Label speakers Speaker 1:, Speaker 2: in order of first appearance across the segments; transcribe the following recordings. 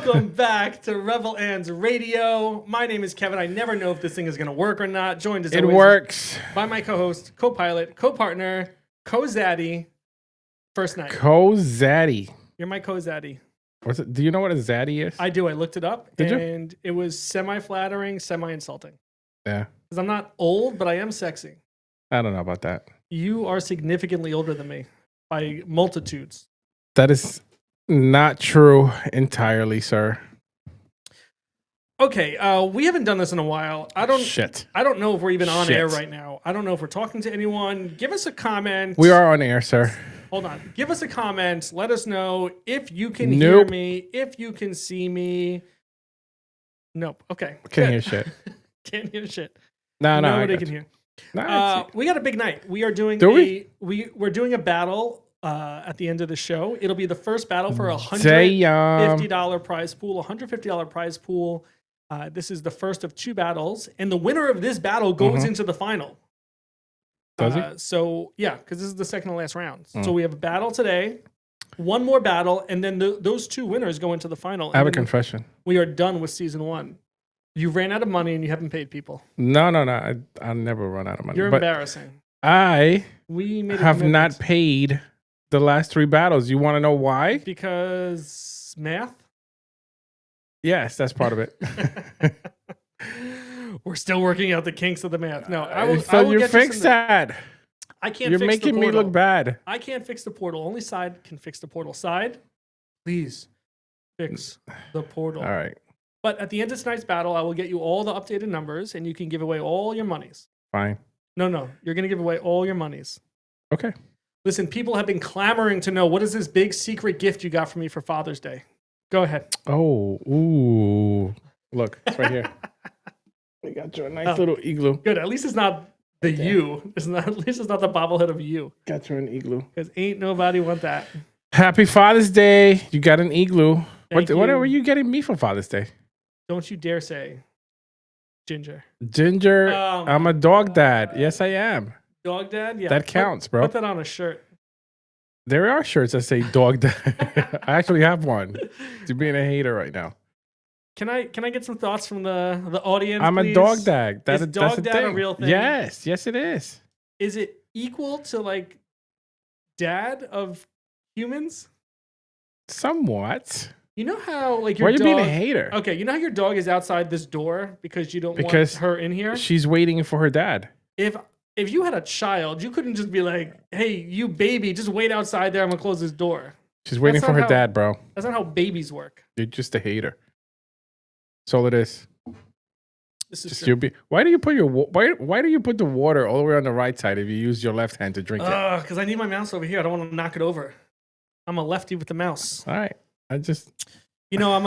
Speaker 1: Welcome back to Rebel Ands Radio. My name is Kevin. I never know if this thing is going to work or not. Joined as
Speaker 2: It
Speaker 1: always
Speaker 2: works.
Speaker 1: by my co-host, co-pilot, co-partner, co-zaddy, First Night.
Speaker 2: Co-zaddy.
Speaker 1: You're my co-zaddy.
Speaker 2: What's it? Do you know what a zaddy is?
Speaker 1: I do. I looked it up,
Speaker 2: Did you?
Speaker 1: and it was semi-flattering, semi-insulting.
Speaker 2: Yeah.
Speaker 1: Because I'm not old, but I am sexy.
Speaker 2: I don't know about that.
Speaker 1: You are significantly older than me by multitudes.
Speaker 2: That is not true entirely, sir.
Speaker 1: Okay, we haven't done this in a while. I don't know if we're even on air right now. I don't know if we're talking to anyone. Give us a comment.
Speaker 2: We are on air, sir.
Speaker 1: Hold on. Give us a comment. Let us know if you can hear me, if you can see me. Nope. Okay.
Speaker 2: Can't hear shit.
Speaker 1: Can't hear shit.
Speaker 2: No,
Speaker 1: nobody can hear.
Speaker 2: No,
Speaker 1: we got a big night. We are doing we're doing a battle at the end of the show. It'll be the first battle for $150 prize pool. $150 prize pool. This is the first of two battles, and the winner of this battle goes into the final.
Speaker 2: Does he?
Speaker 1: So yeah, because this is the second and last round. So we have a battle today, one more battle, and then those two winners go into the final.
Speaker 2: I have a confession.
Speaker 1: We are done with season one. You ran out of money and you haven't paid people.
Speaker 2: No. I never run out of money.
Speaker 1: You're embarrassing.
Speaker 2: We have not paid the last three battles. You want to know why?
Speaker 1: Because math?
Speaker 2: Yes, that's part of it.
Speaker 1: We're still working out the kinks of the math. No, I will
Speaker 2: you
Speaker 1: get
Speaker 2: fix that.
Speaker 1: I can't
Speaker 2: You're
Speaker 1: fix
Speaker 2: making
Speaker 1: the
Speaker 2: me
Speaker 1: portal.
Speaker 2: look bad.
Speaker 1: I can't fix the portal. Only Side can fix the portal. Side, please fix the portal.
Speaker 2: All right.
Speaker 1: But at the end of tonight's battle, I will get you all the updated numbers, and you can give away all your monies.
Speaker 2: Fine.
Speaker 1: No. You're going to give away all your monies.
Speaker 2: Okay.
Speaker 1: Listen, people have been clamoring to know, what is this big secret gift you got for me for Father's Day? Go ahead.
Speaker 2: Oh, ooh. Look, it's right here. We got you a nice little igloo.
Speaker 1: Good. At least it's not the you. At least it's not the bobblehead of you.
Speaker 2: Got you an igloo.
Speaker 1: Because ain't nobody want that.
Speaker 2: Happy Father's Day. You got an igloo.
Speaker 1: Thank you.
Speaker 2: What were you getting me for Father's Day?
Speaker 1: Don't you dare say Ginger.
Speaker 2: Ginger, I'm a dog dad. Yes, I am.
Speaker 1: Dog dad? Yeah.
Speaker 2: That counts, bro.
Speaker 1: Put that on a shirt.
Speaker 2: There are shirts that say dog dad. I actually have one. You're being a hater right now.
Speaker 1: Can I get some thoughts from the audience,
Speaker 2: I'm
Speaker 1: please?
Speaker 2: a dog dad.
Speaker 1: Is dog dad a real thing?
Speaker 2: Yes, it is.
Speaker 1: Is it equal to like dad of humans?
Speaker 2: Somewhat.
Speaker 1: You know how like your
Speaker 2: Why are you
Speaker 1: dog,
Speaker 2: being a hater?
Speaker 1: Okay, you know how your dog is outside this door because you don't want her in here?
Speaker 2: She's waiting for her dad.
Speaker 1: If you had a child, you couldn't just be like, hey, you baby, just wait outside there. I'm going to close this door.
Speaker 2: She's waiting for her dad, bro.
Speaker 1: That's not how babies work.
Speaker 2: You're just a hater. That's all it is.
Speaker 1: This is true.
Speaker 2: Why do you put why do you put the water all the way on the right side if you use your left hand to drink it?
Speaker 1: Because I need my mouse over here. I don't want to knock it over. I'm a lefty with the mouse.
Speaker 2: All right. I'm
Speaker 1: a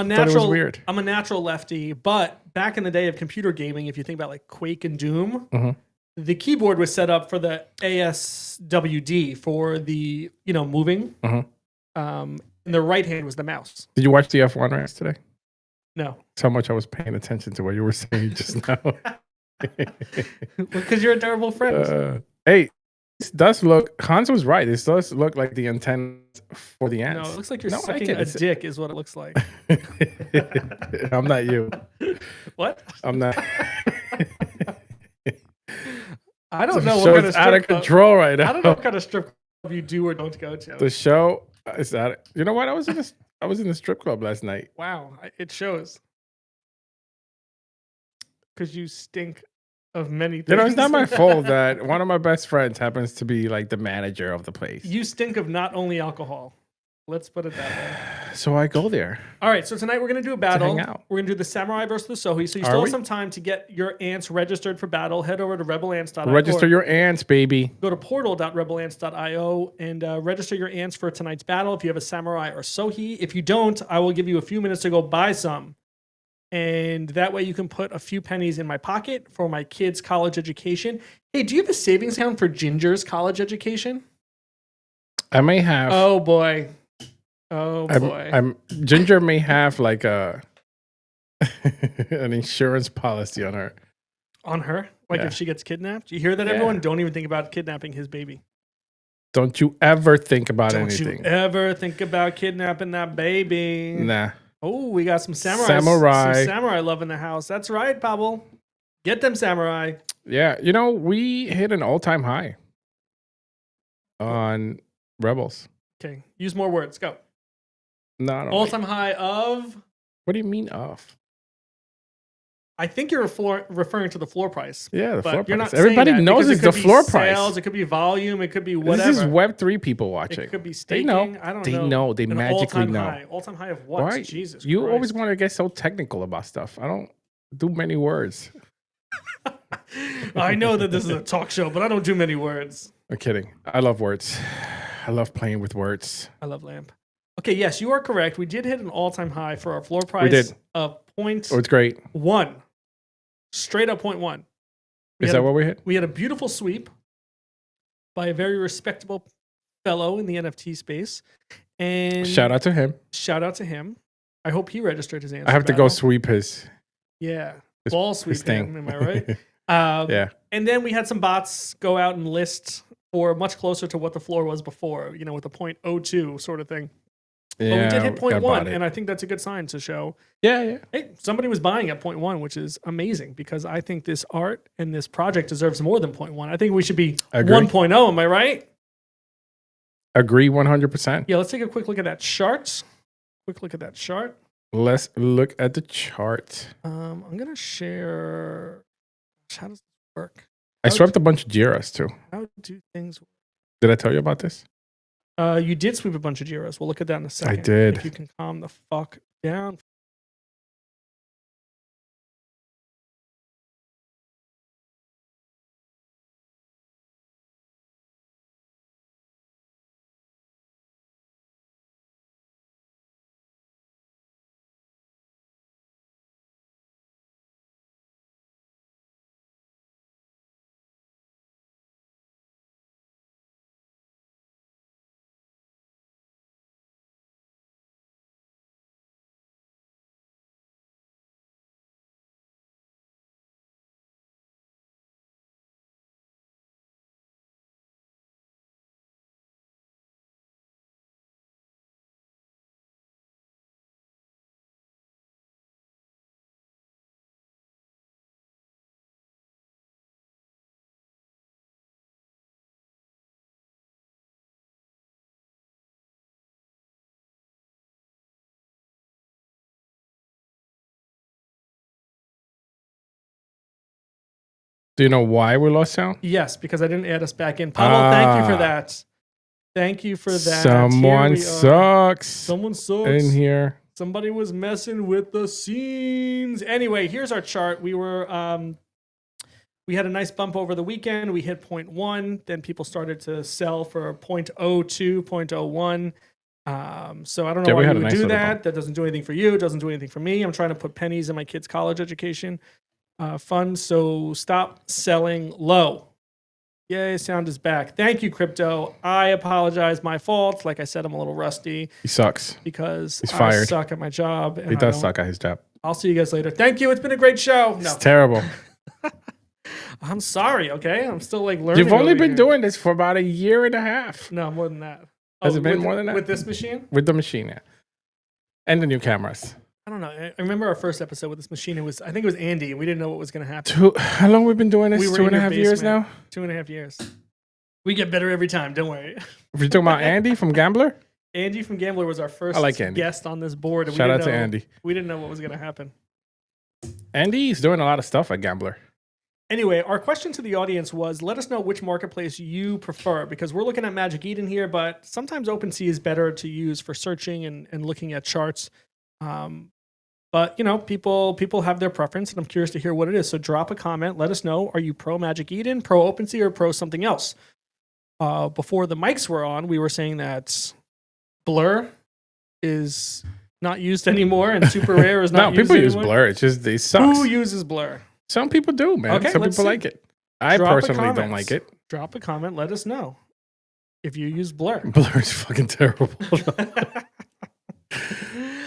Speaker 1: natural.
Speaker 2: Thought it was weird.
Speaker 1: I'm a natural lefty, but back in the day of computer gaming, if you think about like Quake and Doom, the keyboard was set up for the ASWD for the moving. And the right hand was the mouse.
Speaker 2: Did you watch the F1 race today?
Speaker 1: No.
Speaker 2: That's how much I was paying attention to what you were saying just now.
Speaker 1: Because you're a terrible friend.
Speaker 2: Hey, this does look. Hans was right. This does look like the antennas for the ants.
Speaker 1: No, it looks like you're sucking a dick, is what it looks like.
Speaker 2: I'm not you.
Speaker 1: What?
Speaker 2: I'm not.
Speaker 1: I don't know what kind of strip
Speaker 2: out of control right now.
Speaker 1: I don't know what kind of strip club you do or don't go to.
Speaker 2: The show is out. You know what? I was in the strip club last night.
Speaker 1: Wow, it shows. Because you stink of many things.
Speaker 2: It's not my fault that one of my best friends happens to be like the manager of the place.
Speaker 1: You stink of not only alcohol. Let's put it that way.
Speaker 2: So I go there.
Speaker 1: All right, so tonight we're going to do a battle.
Speaker 2: Hang out.
Speaker 1: We're going to do the Samurai versus the Sohi. So you still have some time to get your ants registered for battle. Head over to rebelants.io.
Speaker 2: Register your ants, baby.
Speaker 1: Go to portal.rebelants.io and register your ants for tonight's battle if you have a Samurai or Sohi. If you don't, I will give you a few minutes to go buy some. And that way you can put a few pennies in my pocket for my kids' college education. Hey, do you have a savings account for Ginger's college education?
Speaker 2: I may have.
Speaker 1: Oh, boy.
Speaker 2: Ginger may have like an insurance policy on her.
Speaker 1: On her? Like if she gets kidnapped? You hear that, everyone? Don't even think about kidnapping his baby.
Speaker 2: Don't you ever think about anything.
Speaker 1: Don't you ever think about kidnapping that baby.
Speaker 2: Nah.
Speaker 1: Oh, we got some samurai.
Speaker 2: Samurai.
Speaker 1: Some samurai love in the house. That's right, Pablo. Get them samurai.
Speaker 2: Yeah, we hit an all-time high on Rebels.
Speaker 1: Okay, use more words. Go.
Speaker 2: No, I don't
Speaker 1: All-time high of.
Speaker 2: What do you mean of?
Speaker 1: I think you're referring to the floor price.
Speaker 2: Yeah, the
Speaker 1: but
Speaker 2: floor
Speaker 1: you're
Speaker 2: price.
Speaker 1: not
Speaker 2: Everybody
Speaker 1: saying that
Speaker 2: knows
Speaker 1: because
Speaker 2: it's
Speaker 1: it could
Speaker 2: the
Speaker 1: be
Speaker 2: floor
Speaker 1: sales,
Speaker 2: price.
Speaker 1: it could be volume, it could be whatever.
Speaker 2: This is Web3 people watching.
Speaker 1: It could be
Speaker 2: They
Speaker 1: staking.
Speaker 2: know.
Speaker 1: I don't
Speaker 2: They
Speaker 1: know.
Speaker 2: know. They
Speaker 1: An
Speaker 2: magically
Speaker 1: all-time
Speaker 2: know.
Speaker 1: high. All-time high of what?
Speaker 2: Why?
Speaker 1: Jesus
Speaker 2: You
Speaker 1: Christ.
Speaker 2: always want to get so technical about stuff. I don't do many words.
Speaker 1: I know that this is a talk show, but I don't do many words.
Speaker 2: I'm kidding. I love words. I love playing with words.
Speaker 1: I love lamp. Okay, yes, you are correct. We did hit an all-time high for our floor price
Speaker 2: We did.
Speaker 1: of point
Speaker 2: Oh, it's great.
Speaker 1: one. Straight up 0.1.
Speaker 2: Is that what we hit?
Speaker 1: We had a beautiful sweep by a very respectable fellow in the NFT space. And
Speaker 2: Shout out to him.
Speaker 1: Shout out to him. I hope he registered his answer.
Speaker 2: I have to go sweep his.
Speaker 1: Yeah.
Speaker 2: his
Speaker 1: Ball sweep
Speaker 2: his thing.
Speaker 1: him, am I right?
Speaker 2: Yeah.
Speaker 1: And then we had some bots go out and list for much closer to what the floor was before, with the 0.02 sort of thing.
Speaker 2: Yeah.
Speaker 1: But we did hit
Speaker 2: I
Speaker 1: 0.1,
Speaker 2: bought it.
Speaker 1: and I think that's a good sign to show,
Speaker 2: Yeah.
Speaker 1: hey, somebody was buying at 0.1, which is amazing because I think this art and this project deserves more than 0.1. I think we should be
Speaker 2: Agree.
Speaker 1: 1.0. Am I right?
Speaker 2: Agree 100%.
Speaker 1: Yeah, let's take a quick look at that chart.
Speaker 2: Let's look at the chart.
Speaker 1: I'm going to share. How does this work?
Speaker 2: I swept a bunch of Jiras too.
Speaker 1: How do things work?
Speaker 2: Did I tell you about this?
Speaker 1: You did sweep a bunch of Jiros. We'll look at that in a second.
Speaker 2: did.
Speaker 1: If you can calm the fuck down.
Speaker 2: Do you know why we lost sound?
Speaker 1: Yes, because I didn't add us back in. Pablo, thank you for that. Thank you for that.
Speaker 2: Someone sucks.
Speaker 1: Someone sucks.
Speaker 2: In here.
Speaker 1: Somebody was messing with the scenes. Anyway, here's our chart. We had a nice bump over the weekend. We hit 0.1. Then people started to sell for 0.02, 0.01. So I don't know why you would do that. That doesn't do anything for you. It doesn't do anything for me. I'm trying to put pennies in my kids' college education fund. So stop selling low. Yay, sound is back. Thank you, Crypto. I apologize. My fault. Like I said, I'm a little rusty.
Speaker 2: He sucks.
Speaker 1: Because
Speaker 2: he's fired.
Speaker 1: I suck at my job. And
Speaker 2: he does suck at his job.
Speaker 1: I'll see you guys later. Thank you. It's been a great show.
Speaker 2: It's terrible.
Speaker 1: I'm sorry, okay? I'm still learning.
Speaker 2: You've only been doing this for about a year and a half.
Speaker 1: No, more than that.
Speaker 2: Has it been more than that?
Speaker 1: With this machine?
Speaker 2: With the machine, yeah. And the new cameras.
Speaker 1: I don't know. I remember our first episode with this machine. I think it was Andy, and we didn't know what was going to happen.
Speaker 2: How long we've been doing this? 2.5 years now?
Speaker 1: 2.5 years. We get better every time. Don't worry.
Speaker 2: If you're talking about Andy from Gambler?
Speaker 1: Andy from Gambler was our first guest on this board. And
Speaker 2: Shout out to Andy.
Speaker 1: We didn't know what was going to happen.
Speaker 2: Andy's doing a lot of stuff at Gambler.
Speaker 1: Anyway, our question to the audience was, let us know which marketplace you prefer, because we're looking at Magic Eden here, but sometimes OpenSea is better to use for searching and looking at charts. But, people have their preference, and I'm curious to hear what it is. So drop a comment. Let us know. Are you pro Magic Eden, pro OpenSea, or pro something else? Before the mics were on, we were saying that Blur is not used anymore, and Super Rare is not used anymore.
Speaker 2: No, people use Blur. It's just they suck.
Speaker 1: Who uses Blur?
Speaker 2: Some people do, man.
Speaker 1: Okay,
Speaker 2: some people like it. I personally don't like it.
Speaker 1: Drop a comment. Let us know if you use Blur.
Speaker 2: Blur is fucking terrible.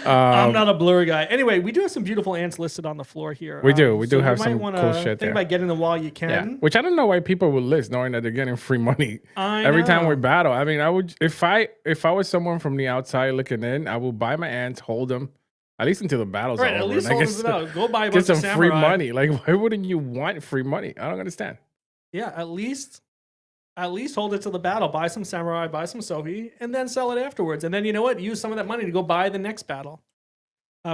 Speaker 1: I'm not a Blur guy. Anyway, we do have some beautiful ants listed on the floor here.
Speaker 2: We do. We do have some cool shit there.
Speaker 1: Think about getting them while you can.
Speaker 2: Yeah. Which I don't know why people would list, knowing that they're getting free money every time we battle. I mean, I would if I was someone from the outside looking in, I would buy my ants, hold them, At least until the battle's
Speaker 1: Right,
Speaker 2: over.
Speaker 1: at least
Speaker 2: and I
Speaker 1: hold
Speaker 2: guess
Speaker 1: it out. Go buy a
Speaker 2: get
Speaker 1: bunch of
Speaker 2: some free
Speaker 1: samurai.
Speaker 2: money. Like, why wouldn't you want free money? I don't understand.
Speaker 1: Yeah, at least hold it to the battle. Buy some samurai, buy some sohi, and then sell it afterwards. And then you know what? Use some of that money to go buy the next battle.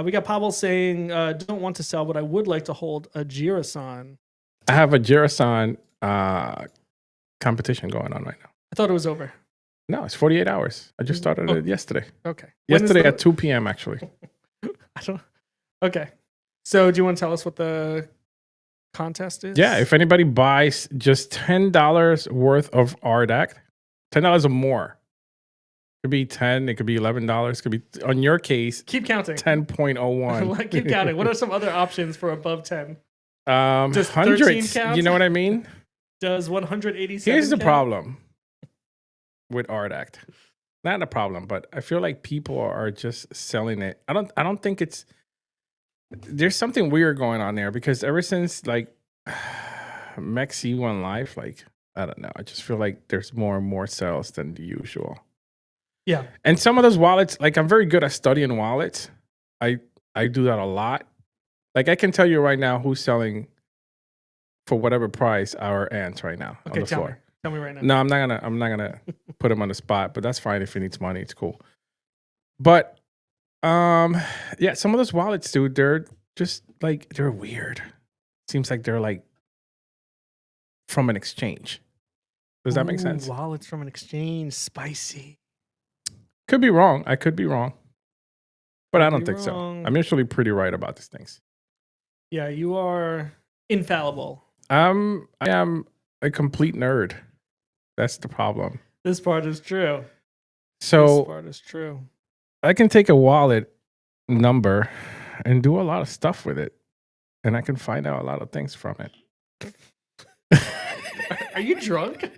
Speaker 1: We got Pavel saying, "Don't want to sell, but I would like to hold a Jirasan."
Speaker 2: I have a Jirasan competition going on right now.
Speaker 1: I thought it was over.
Speaker 2: No, it's 48 hours. I just started it yesterday.
Speaker 1: Okay.
Speaker 2: Yesterday at 2 p.m. actually.
Speaker 1: I don't. Okay. So, do you want to tell us what the contest is?
Speaker 2: Yeah, if anybody buys just $10 worth of RDAC, $10 or more. Could be 10, it could be $11, could be on your case.
Speaker 1: Keep counting.
Speaker 2: 10.01.
Speaker 1: Keep counting. What are some other options for above 10?
Speaker 2: Does hundreds count? You know what I mean?
Speaker 1: Does 187
Speaker 2: Here's the
Speaker 1: count?
Speaker 2: problem with RDAC. Not a problem, but I feel like people are just selling it. I don't think it's there's something weird going on there because ever since like Mech C1 Live, like I don't know, I just feel like there's more and more sales than the usual.
Speaker 1: Yeah.
Speaker 2: And some of those wallets, like I'm very good at studying wallets. I do that a lot. Like I can tell you right now who's selling for whatever price our ants right now on the floor.
Speaker 1: Tell me right now.
Speaker 2: No, I'm not gonna put him on the spot, but that's fine if he needs money. It's cool. But yeah, some of those wallets, dude, they're just like they're weird. Seems like they're like from an exchange. Does that make sense?
Speaker 1: Wallets from an exchange, spicy.
Speaker 2: Could be wrong. I could be wrong. But I don't think
Speaker 1: wrong.
Speaker 2: so. I'm usually pretty right about these things.
Speaker 1: Yeah, you are infallible.
Speaker 2: I am a complete nerd. That's the problem.
Speaker 1: This part is true.
Speaker 2: So
Speaker 1: this part is true.
Speaker 2: I can take a wallet number and do a lot of stuff with it. And I can find out a lot of things from it.
Speaker 1: Are you drunk?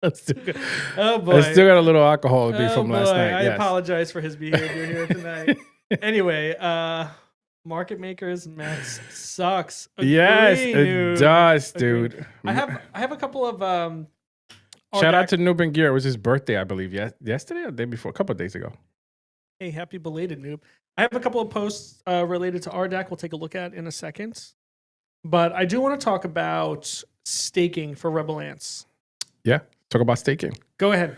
Speaker 2: Oh
Speaker 1: boy.
Speaker 2: I still got a little alcohol in me from last night.
Speaker 1: I
Speaker 2: Yes.
Speaker 1: apologize for his behavior here tonight. Anyway, Market Makers Max sucks.
Speaker 2: Yes,
Speaker 1: Agree,
Speaker 2: it
Speaker 1: noob.
Speaker 2: does,
Speaker 1: Agree.
Speaker 2: dude.
Speaker 1: I have a couple of
Speaker 2: Shout out to Noob and Gear. It was his birthday, I believe. Yesterday or the day before, a couple of days ago.
Speaker 1: Hey, happy belated noob. I have a couple of posts related to RDAC we'll take a look at in a second. But I do want to talk about staking for Rebel Ants.
Speaker 2: Yeah, talk about staking.
Speaker 1: Go ahead.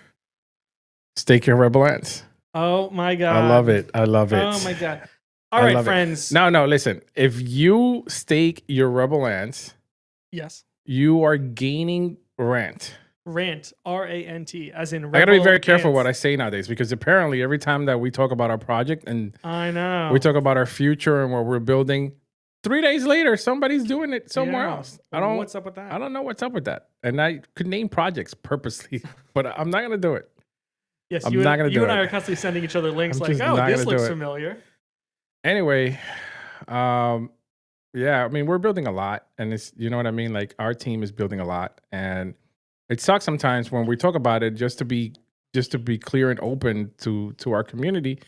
Speaker 2: Stake your Rebel Ants.
Speaker 1: Oh my God.
Speaker 2: I love it. I love it.
Speaker 1: Oh my God. All right, friends.
Speaker 2: No, listen. If you stake your Rebel Ants,
Speaker 1: yes,
Speaker 2: you are gaining RANT.
Speaker 1: RANT, R-A-N-T, as in Rebel
Speaker 2: I gotta be very careful
Speaker 1: Ants.
Speaker 2: what I say nowadays because apparently every time that we talk about our project and
Speaker 1: I know
Speaker 2: we talk about our future and what we're building, 3 days later somebody's doing it somewhere else.
Speaker 1: What's up with that?
Speaker 2: I don't know what's up with that. And I could name projects purposely, but I'm not gonna do it.
Speaker 1: Yes,
Speaker 2: I'm
Speaker 1: you
Speaker 2: not gonna do
Speaker 1: and
Speaker 2: it.
Speaker 1: I are constantly sending each other links
Speaker 2: I'm
Speaker 1: like,
Speaker 2: just
Speaker 1: oh,
Speaker 2: not
Speaker 1: this
Speaker 2: gonna
Speaker 1: looks
Speaker 2: do it.
Speaker 1: familiar.
Speaker 2: Anyway, yeah, I mean we're building a lot, and it's you know what I mean. Like our team is building a lot, and it sucks sometimes when we talk about it just to be clear and open to our community,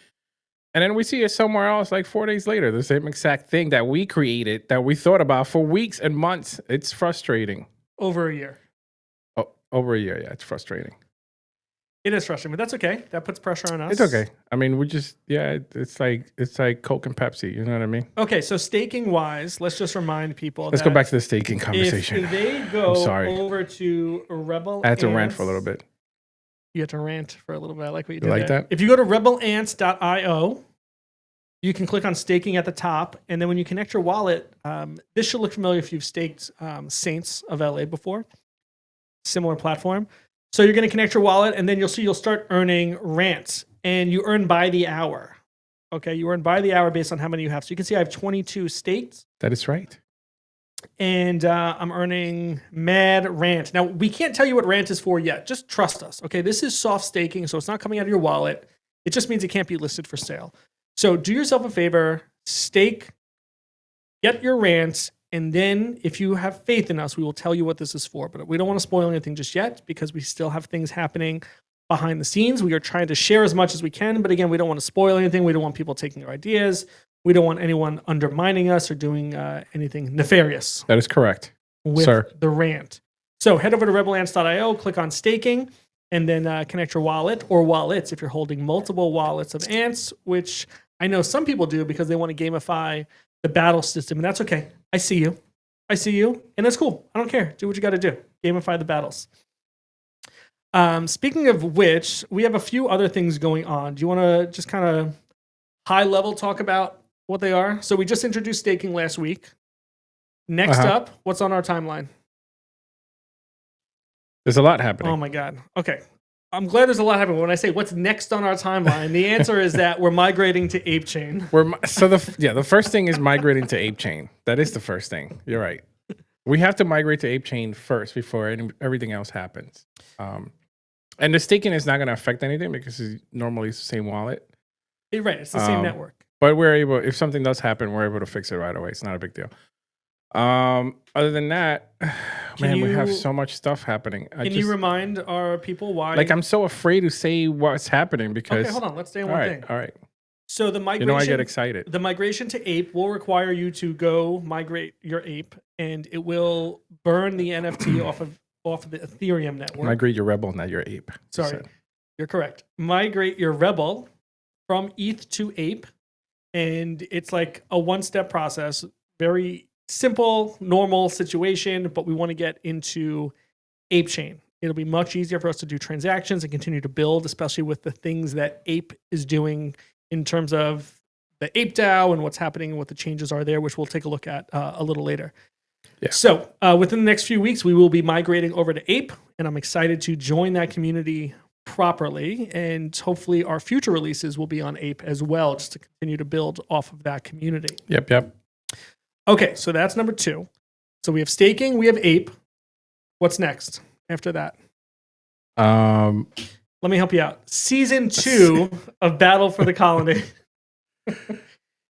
Speaker 2: and then we see it somewhere else like 4 days later, the same exact thing that we created, that we thought about for weeks and months. It's frustrating.
Speaker 1: Over a year.
Speaker 2: Oh, over a year, yeah, it's frustrating.
Speaker 1: It is frustrating, but that's okay. That puts pressure on us.
Speaker 2: It's okay. I mean, we just it's like Coke and Pepsi. You know what I mean?
Speaker 1: Okay, so staking wise, let's just remind people.
Speaker 2: Let's go back to the staking conversation.
Speaker 1: If they go over to Rebel,
Speaker 2: I had to rant for a little bit.
Speaker 1: You had to rant for a little bit. I like what you did.
Speaker 2: You like
Speaker 1: there.
Speaker 2: that?
Speaker 1: If you go to rebelants.io, you can click on staking at the top, and then when you connect your wallet, this should look familiar if you've staked Saints of LA before. Similar platform. So you're going to connect your wallet, and then you'll start earning RANT, and you earn by the hour. Okay, you earn by the hour based on how many you have. So you can see I have 22 staked.
Speaker 2: That is right.
Speaker 1: And I'm earning mad RANT. Now, we can't tell you what RANT is for yet. Just trust us. Okay, this is soft staking, so it's not coming out of your wallet. It just means it can't be listed for sale. So do yourself a favor, stake, get your RANT, and then if you have faith in us, we will tell you what this is for. But we don't want to spoil anything just yet because we still have things happening behind the scenes. We are trying to share as much as we can. But again, we don't want to spoil anything. We don't want people taking our ideas. We don't want anyone undermining us or doing anything nefarious.
Speaker 2: That is correct,
Speaker 1: with
Speaker 2: sir.
Speaker 1: The RANT. So head over to rebelants.io, click on staking, and then connect your wallet or wallets if you're holding multiple wallets of ants, which I know some people do because they want to gamify the battle system, and that's okay. I see you. I see you, and it's cool. I don't care. Do what you got to do. Gamify the battles. Speaking of which, we have a few other things going on. Do you want to just kind of high level talk about what they are? So we just introduced staking last week. Next up, what's on our timeline?
Speaker 2: There's a lot happening.
Speaker 1: Oh my God. Okay. I'm glad there's a lot happening. When I say what's next on our timeline, the answer is that we're migrating to ApeChain.
Speaker 2: The first thing is migrating to ApeChain. That is the first thing. You're right. We have to migrate to ApeChain first before everything else happens. And the staking is not going to affect anything because normally it's the same wallet.
Speaker 1: Right. It's the same network.
Speaker 2: But we're able, if something does happen, we're able to fix it right away. It's not a big deal. Other than that, we have so much stuff happening.
Speaker 1: Can you remind our people why?
Speaker 2: Like, I'm so afraid to say what's happening because.
Speaker 1: Okay, hold on. Let's stay on one thing.
Speaker 2: All right.
Speaker 1: So the migration.
Speaker 2: I get excited.
Speaker 1: The migration to Ape will require you to go migrate your Ape, and it will burn the NFT off of the Ethereum network.
Speaker 2: Migrate your Rebel, not your Ape.
Speaker 1: Sorry, you're correct. Migrate your Rebel from ETH to Ape, and it's like a one-step process. Very simple, normal situation, but we want to get into ApeChain. It'll be much easier for us to do transactions and continue to build, especially with the things that Ape is doing in terms of the Ape DAO and what's happening and what the changes are there, which we'll take a look at a little later.
Speaker 2: Yeah.
Speaker 1: So within the next few weeks, we will be migrating over to Ape, and I'm excited to join that community properly. And hopefully our future releases will be on Ape as well, just to continue to build off of that community.
Speaker 2: Yep.
Speaker 1: Okay, so that's number 2. So we have staking, we have Ape. What's next after that? Let me help you out. Season 2 of Battle for the Colony.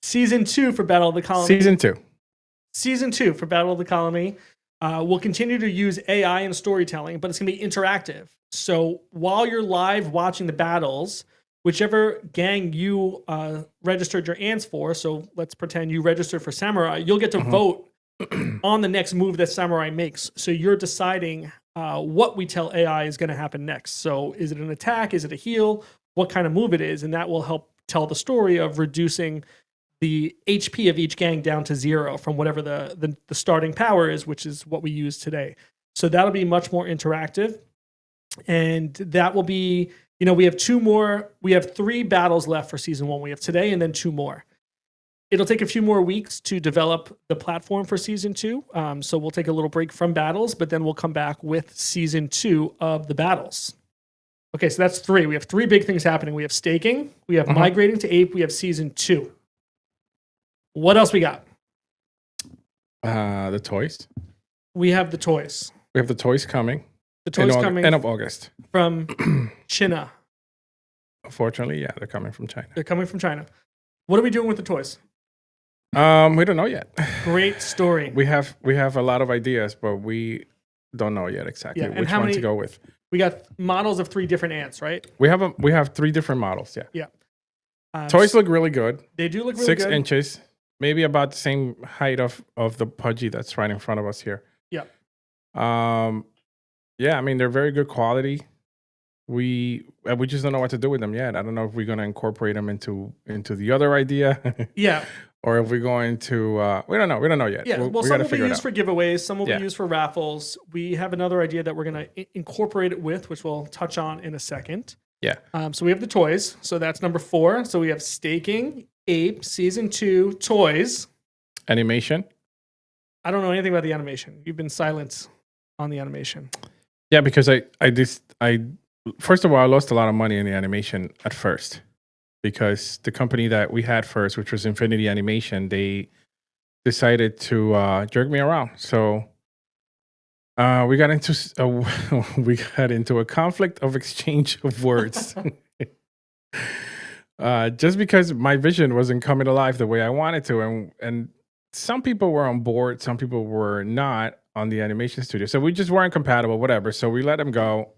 Speaker 1: Season 2 for Battle of the Colony. Season 2 for Battle of the Colony. We'll continue to use AI and storytelling, but it's going to be interactive. So while you're live watching the battles, whichever gang you registered your ants for, so let's pretend you registered for Samurai, you'll get to vote on the next move that Samurai makes. So you're deciding what we tell AI is going to happen next. So is it an attack? Is it a heal? What kind of move it is? And that will help tell the story of reducing the HP of each gang down to 0 from whatever the starting power is, which is what we use today. So that'll be much more interactive. And that will be, we have 2 more. We have 3 battles left for season 1. We have today and then 2 more. It'll take a few more weeks to develop the platform for season 2. So we'll take a little break from battles, but then we'll come back with season 2 of the battles. Okay, so that's 3. We have 3 big things happening. We have staking, we have migrating to Ape, we have season 2. What else we got?
Speaker 2: The toys.
Speaker 1: We have the toys.
Speaker 2: We have the toys coming.
Speaker 1: The toys coming
Speaker 2: end of August
Speaker 1: from China.
Speaker 2: Unfortunately, yeah, they're coming from China.
Speaker 1: They're coming from China. What are we doing with the toys?
Speaker 2: We don't know yet.
Speaker 1: Great story.
Speaker 2: We have a lot of ideas, but we don't know yet exactly which one to go with.
Speaker 1: We got models of 3 different ants, right?
Speaker 2: We have 3 different models. Yeah.
Speaker 1: Yeah.
Speaker 2: Toys look really good.
Speaker 1: They do look really
Speaker 2: 6
Speaker 1: good.
Speaker 2: 6 inches, maybe about the same height of the Pudgy that's right in front of us here.
Speaker 1: Yeah.
Speaker 2: Yeah, I mean they're very good quality. We just don't know what to do with them yet. I don't know if we're going to incorporate them into the other idea.
Speaker 1: Yeah.
Speaker 2: Or if we're going to, we don't know yet.
Speaker 1: Yeah,
Speaker 2: we
Speaker 1: some will be used for giveaways, some will be used for raffles. We have another idea that we're going to incorporate it with, which we'll touch on in a second.
Speaker 2: Yeah.
Speaker 1: So we have the toys. So that's number 4. So we have staking, Ape, season 2, toys.
Speaker 2: Animation.
Speaker 1: I don't know anything about the animation. You've been silent on the animation.
Speaker 2: Yeah, because I first of all, I lost a lot of money in the animation at first. Because the company that we had first, which was Infinity Animation, they decided to jerk me around. So we got into a conflict of exchange of words. Just because my vision wasn't coming alive the way I wanted to, and some people were on board, some people were not on the animation studio. So we just weren't compatible, whatever. So we let them go.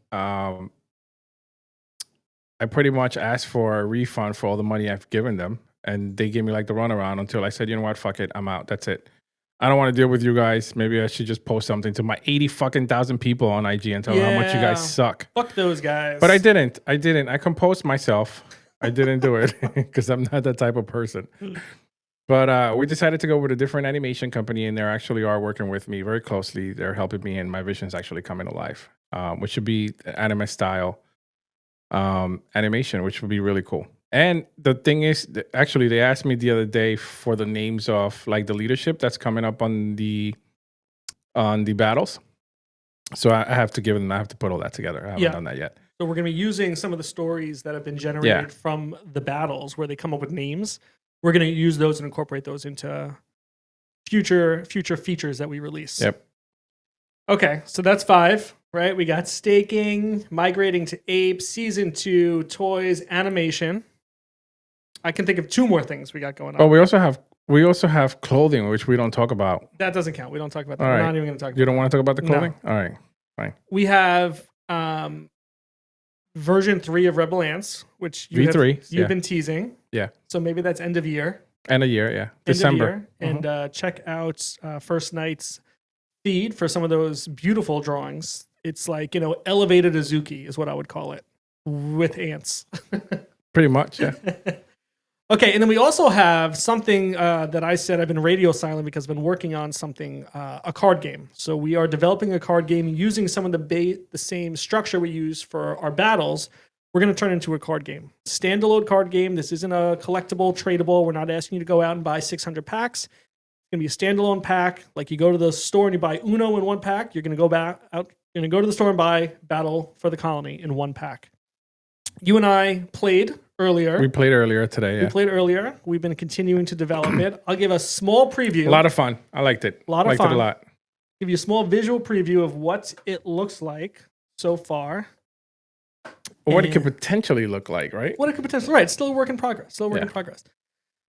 Speaker 2: I pretty much asked for a refund for all the money I've given them. And they gave me like the runaround until I said, you know what, fuck it, I'm out. That's it. I don't want to deal with you guys. Maybe I should just post something to my 80,000 people on IG and tell them how much you guys suck.
Speaker 1: Fuck those guys.
Speaker 2: But I didn't. I composed myself. I didn't do it because I'm not that type of person. But we decided to go with a different animation company, and they actually are working with me very closely. They're helping me, and my vision is actually coming to life, which should be anime style animation, which would be really cool. And the thing is, actually, they asked me the other day for the names of like the leadership that's coming up on the battles. So I have to give them. I have to put all that together. I haven't done that yet.
Speaker 1: So we're going to be using some of the stories that have been generated from the battles, where they come up with names. We're going to use those and incorporate those into future features that we release.
Speaker 2: Yep.
Speaker 1: Okay, so that's 5, right? We got staking, migrating to ape, season 2, toys, animation. I can think of 2 more things we got going on.
Speaker 2: Oh, we also have clothing, which we don't talk about.
Speaker 1: That doesn't count. We don't talk about that.
Speaker 2: All right.
Speaker 1: We're not even going to talk about
Speaker 2: You don't want to talk about the clothing?
Speaker 1: No.
Speaker 2: All right, fine.
Speaker 1: We have version 3 of Rebel Ants, which you've been teasing.
Speaker 2: Yeah.
Speaker 1: So maybe that's end of year.
Speaker 2: End of year, yeah. December.
Speaker 1: And check out First Night's feed for some of those beautiful drawings. It's like, elevated Azuki is what I would call it, with ants.
Speaker 2: Pretty much, yeah.
Speaker 1: Okay, and then we also have something that I said I've been radio silent because I've been working on something, a card game. So we are developing a card game using some of the same structure we use for our battles. We're going to turn it into a card game. Standalone card game. This isn't a collectible, tradable. We're not asking you to go out and buy 600 packs. It's going to be a standalone pack. Like you go to the store and you buy Uno in 1 pack. You're going to go back out. You're going to go to the store and buy Battle for the Colony in 1 pack. You and I played earlier.
Speaker 2: We played earlier today, yeah.
Speaker 1: We played earlier. We've been continuing to develop it. I'll give a small preview.
Speaker 2: A lot of fun. I liked it.
Speaker 1: A lot of
Speaker 2: liked
Speaker 1: fun.
Speaker 2: It a lot.
Speaker 1: Give you a small visual preview of what it looks like so far.
Speaker 2: Or what it could potentially look like, right?
Speaker 1: What it could potentially, right. Still a work in progress.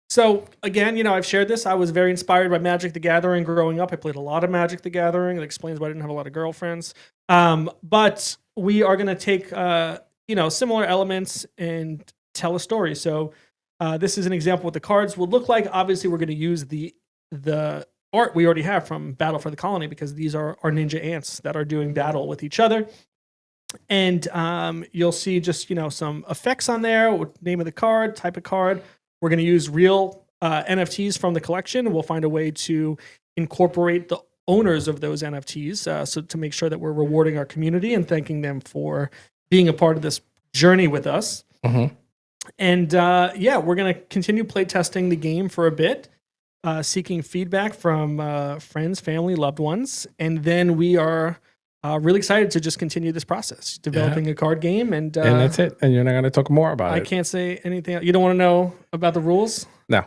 Speaker 1: So again, I've shared this. I was very inspired by Magic the Gathering growing up. I played a lot of Magic the Gathering. It explains why I didn't have a lot of girlfriends. But we are going to take, similar elements and tell a story. So this is an example what the cards would look like. Obviously, we're going to use the art we already have from Battle for the Colony because these are our ninja ants that are doing battle with each other. And you'll see just, some effects on there, name of the card, type of card. We're going to use real NFTs from the collection. We'll find a way to incorporate the owners of those NFTs so to make sure that we're rewarding our community and thanking them for being a part of this journey with us.
Speaker 2: Mm-hmm.
Speaker 1: And we're going to continue play testing the game for a bit, seeking feedback from friends, family, loved ones. And then we are really excited to just continue this process, developing a card game. And
Speaker 2: that's it. And you're not going to talk more about it.
Speaker 1: I can't say anything else. You don't want to know about the rules?
Speaker 2: No.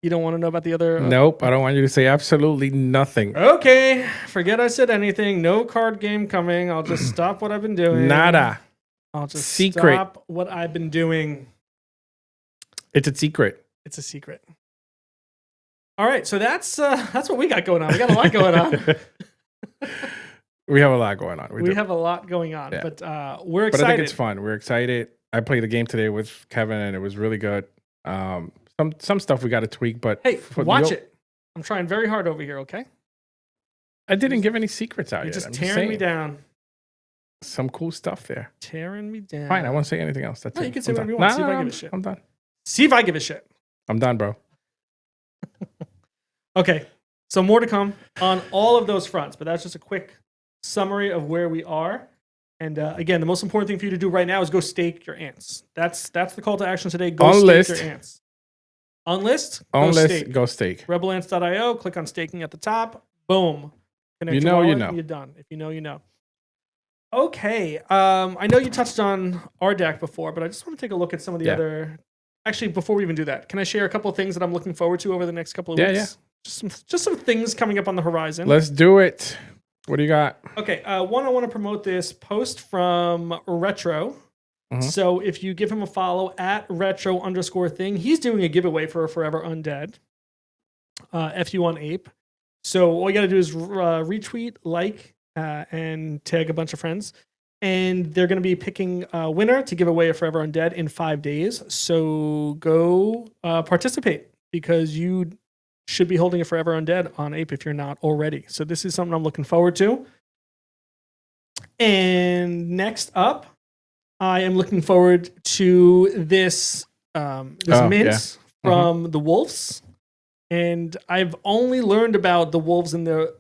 Speaker 1: You don't want to know about the other?
Speaker 2: Nope. I don't want you to say absolutely nothing.
Speaker 1: Okay. Forget I said anything. No card game coming. I'll just stop what I've been doing.
Speaker 2: Nada.
Speaker 1: I'll just
Speaker 2: secret.
Speaker 1: Stop what I've been doing.
Speaker 2: It's a secret.
Speaker 1: It's a secret. All right. So that's what we got going on. We got a lot going on.
Speaker 2: We have a lot going on.
Speaker 1: We have a lot going on, but we're excited.
Speaker 2: But I think it's fun. We're excited. I played the game today with Kevin, and it was really good. Some stuff we got to tweak, but
Speaker 1: hey, watch it. I'm trying very hard over here. Okay.
Speaker 2: I didn't give any secrets out
Speaker 1: You're
Speaker 2: yet.
Speaker 1: just
Speaker 2: I'm
Speaker 1: tearing me down.
Speaker 2: Some cool stuff there.
Speaker 1: Tearing me down.
Speaker 2: Fine. I won't say anything else. That's
Speaker 1: no,
Speaker 2: it.
Speaker 1: you can say whatever you
Speaker 2: want.
Speaker 1: want. See if I give a shit.
Speaker 2: I'm done.
Speaker 1: See if I give a shit.
Speaker 2: I'm done, bro.
Speaker 1: Okay. So more to come on all of those fronts, but that's just a quick summary of where we are. And again, the most important thing for you to do right now is go stake your ants. That's the call to action today. Go stake your ants. On list,
Speaker 2: go stake.
Speaker 1: Rebelants.io, click on staking at the top. Boom. Connect
Speaker 2: you
Speaker 1: your
Speaker 2: know,
Speaker 1: wallet,
Speaker 2: you know.
Speaker 1: You're done. If you know, you know. Okay. I know you touched on our deck before, but I just want to take a look at some of the other. Actually, before we even do that, can I share a couple of things that I'm looking forward to over the next couple of weeks?
Speaker 2: Yeah.
Speaker 1: Just some things coming up on the horizon.
Speaker 2: Let's do it. What do you got?
Speaker 1: Okay. One, I want to promote this post from Retro.
Speaker 2: Mm-hmm.
Speaker 1: So if you give him a follow at retro_thing, he's doing a giveaway for a Forever Undead FU1 ape. So all you got to do is retweet, like, and tag a bunch of friends. And they're going to be picking a winner to give away a Forever Undead in 5 days. So go participate because you should be holding a Forever Undead on ape if you're not already. So this is something I'm looking forward to. And next up, I am looking forward to this mint from the Wolves, and I've only learned about the Wolves and the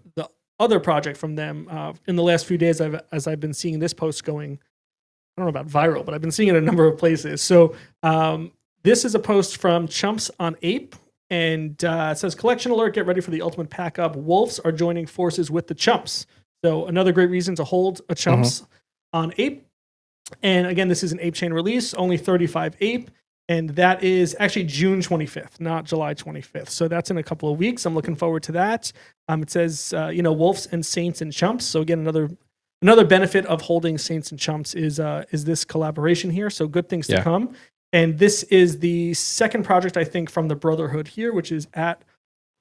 Speaker 1: other project from them in the last few days. As I've been seeing this post going, I don't know about viral, but I've been seeing it in a number of places. So this is a post from Chumps on Ape, and it says, "Collection alert! Get ready for the ultimate pack up. Wolves are joining forces with the Chumps." So another great reason to hold a Chumps on Ape. And again, this is an Ape Chain release, only 35 Ape. And that is actually June 25th, not July 25th. So that's in a couple of weeks. I'm looking forward to that. It says, Wolves and Saints and Chumps. So again, another benefit of holding Saints and Chumps is this collaboration here. So good things to come. And this is the second project, I think, from the Brotherhood here, which is at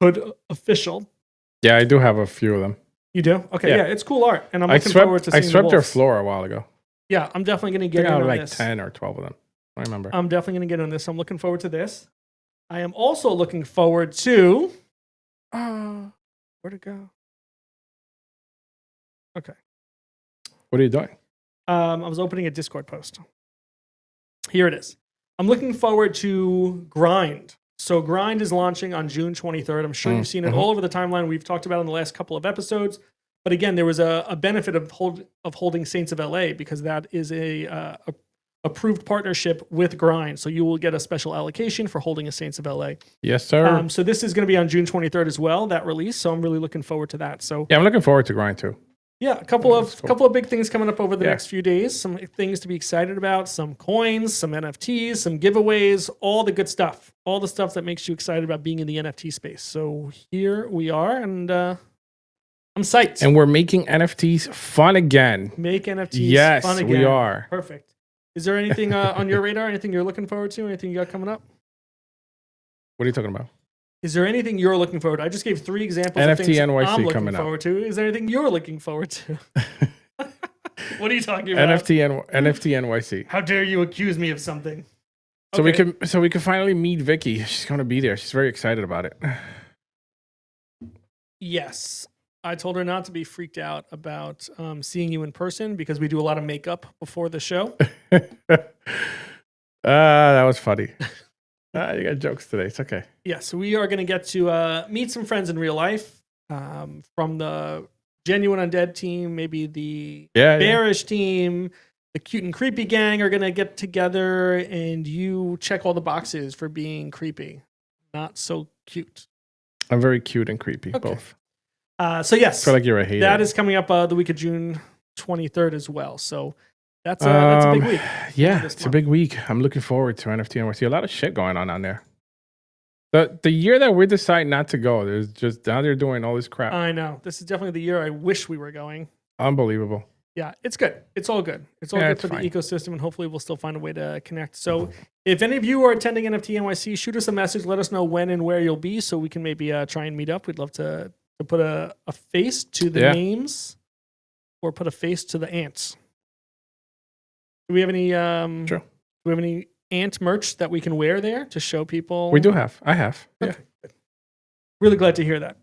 Speaker 1: Hood Official.
Speaker 2: Yeah, I do have a few of them.
Speaker 1: You do? Okay, yeah, it's cool art. And I'm looking forward to seeing
Speaker 2: I swept their floor a while ago.
Speaker 1: Yeah, I'm definitely going to get in on
Speaker 2: like
Speaker 1: this.
Speaker 2: 10 or 12 of them. I remember.
Speaker 1: I'm definitely going to get on this. I'm looking forward to this. I am also looking forward to... where'd it go? Okay.
Speaker 2: What are you doing?
Speaker 1: I was opening a Discord post. Here it is. I'm looking forward to Grind. So Grind is launching on June 23rd. I'm sure you've seen it all over the timeline. We've talked about it in the last couple of episodes. But again, there was a benefit of holding Saints of LA because that is a approved partnership with Grind. So you will get a special allocation for holding a Saints of LA.
Speaker 2: Yes, sir.
Speaker 1: So this is going to be on June 23rd as well, that release. So I'm really looking forward to that. So
Speaker 2: yeah, I'm looking forward to Grind too.
Speaker 1: Yeah, a couple of big things coming up over the next few days. Some things to be excited about, some coins, some NFTs, some giveaways, all the good stuff. All the stuff that makes you excited about being in the NFT space. So here we are, and I'm psyched.
Speaker 2: And we're making NFTs fun again.
Speaker 1: Make NFTs fun again.
Speaker 2: Yes, we are.
Speaker 1: Perfect. Is there anything on your radar? Anything you're looking forward to? Anything you got coming up?
Speaker 2: What are you talking about?
Speaker 1: Is there anything you're looking forward to? I just gave 3 examples
Speaker 2: NFT
Speaker 1: of things
Speaker 2: NYC
Speaker 1: I'm looking
Speaker 2: coming
Speaker 1: forward to. Is there anything you're looking forward to? What are you talking about?
Speaker 2: NFT NYC.
Speaker 1: How dare you accuse me of something?
Speaker 2: So we can finally meet Vicky. She's going to be there. She's very excited about it.
Speaker 1: Yes. I told her not to be freaked out about seeing you in person because we do a lot of makeup before the show.
Speaker 2: That was funny. You got jokes today. It's okay.
Speaker 1: Yes, we are going to get to meet some friends in real life from the Genuine Undead team, maybe the Bearish team, the Cute and Creepy gang are going to get together, and you check all the boxes for being creepy. Not so cute.
Speaker 2: I'm very cute and creepy, both.
Speaker 1: So yes,
Speaker 2: I feel like you're a hater.
Speaker 1: That is coming up the week of June 23rd as well. So that's a big week.
Speaker 2: Yeah, it's a big week. I'm looking forward to NFT NYC. A lot of shit going on there. The year that we decide not to go, there's just now they're doing all this crap.
Speaker 1: I know. This is definitely the year I wish we were going.
Speaker 2: Unbelievable.
Speaker 1: Yeah, it's good. It's all good. It's all good for the ecosystem, and hopefully we'll still find a way to connect. So if any of you are attending NFT NYC, shoot us a message. Let us know when and where you'll be so we can maybe try and meet up. We'd love to put a face to the names or put a face to the ants. Do we have any Do we have any ant merch that we can wear there to show people?
Speaker 2: We do have. I have.
Speaker 1: Okay. Yeah. Really glad to hear that.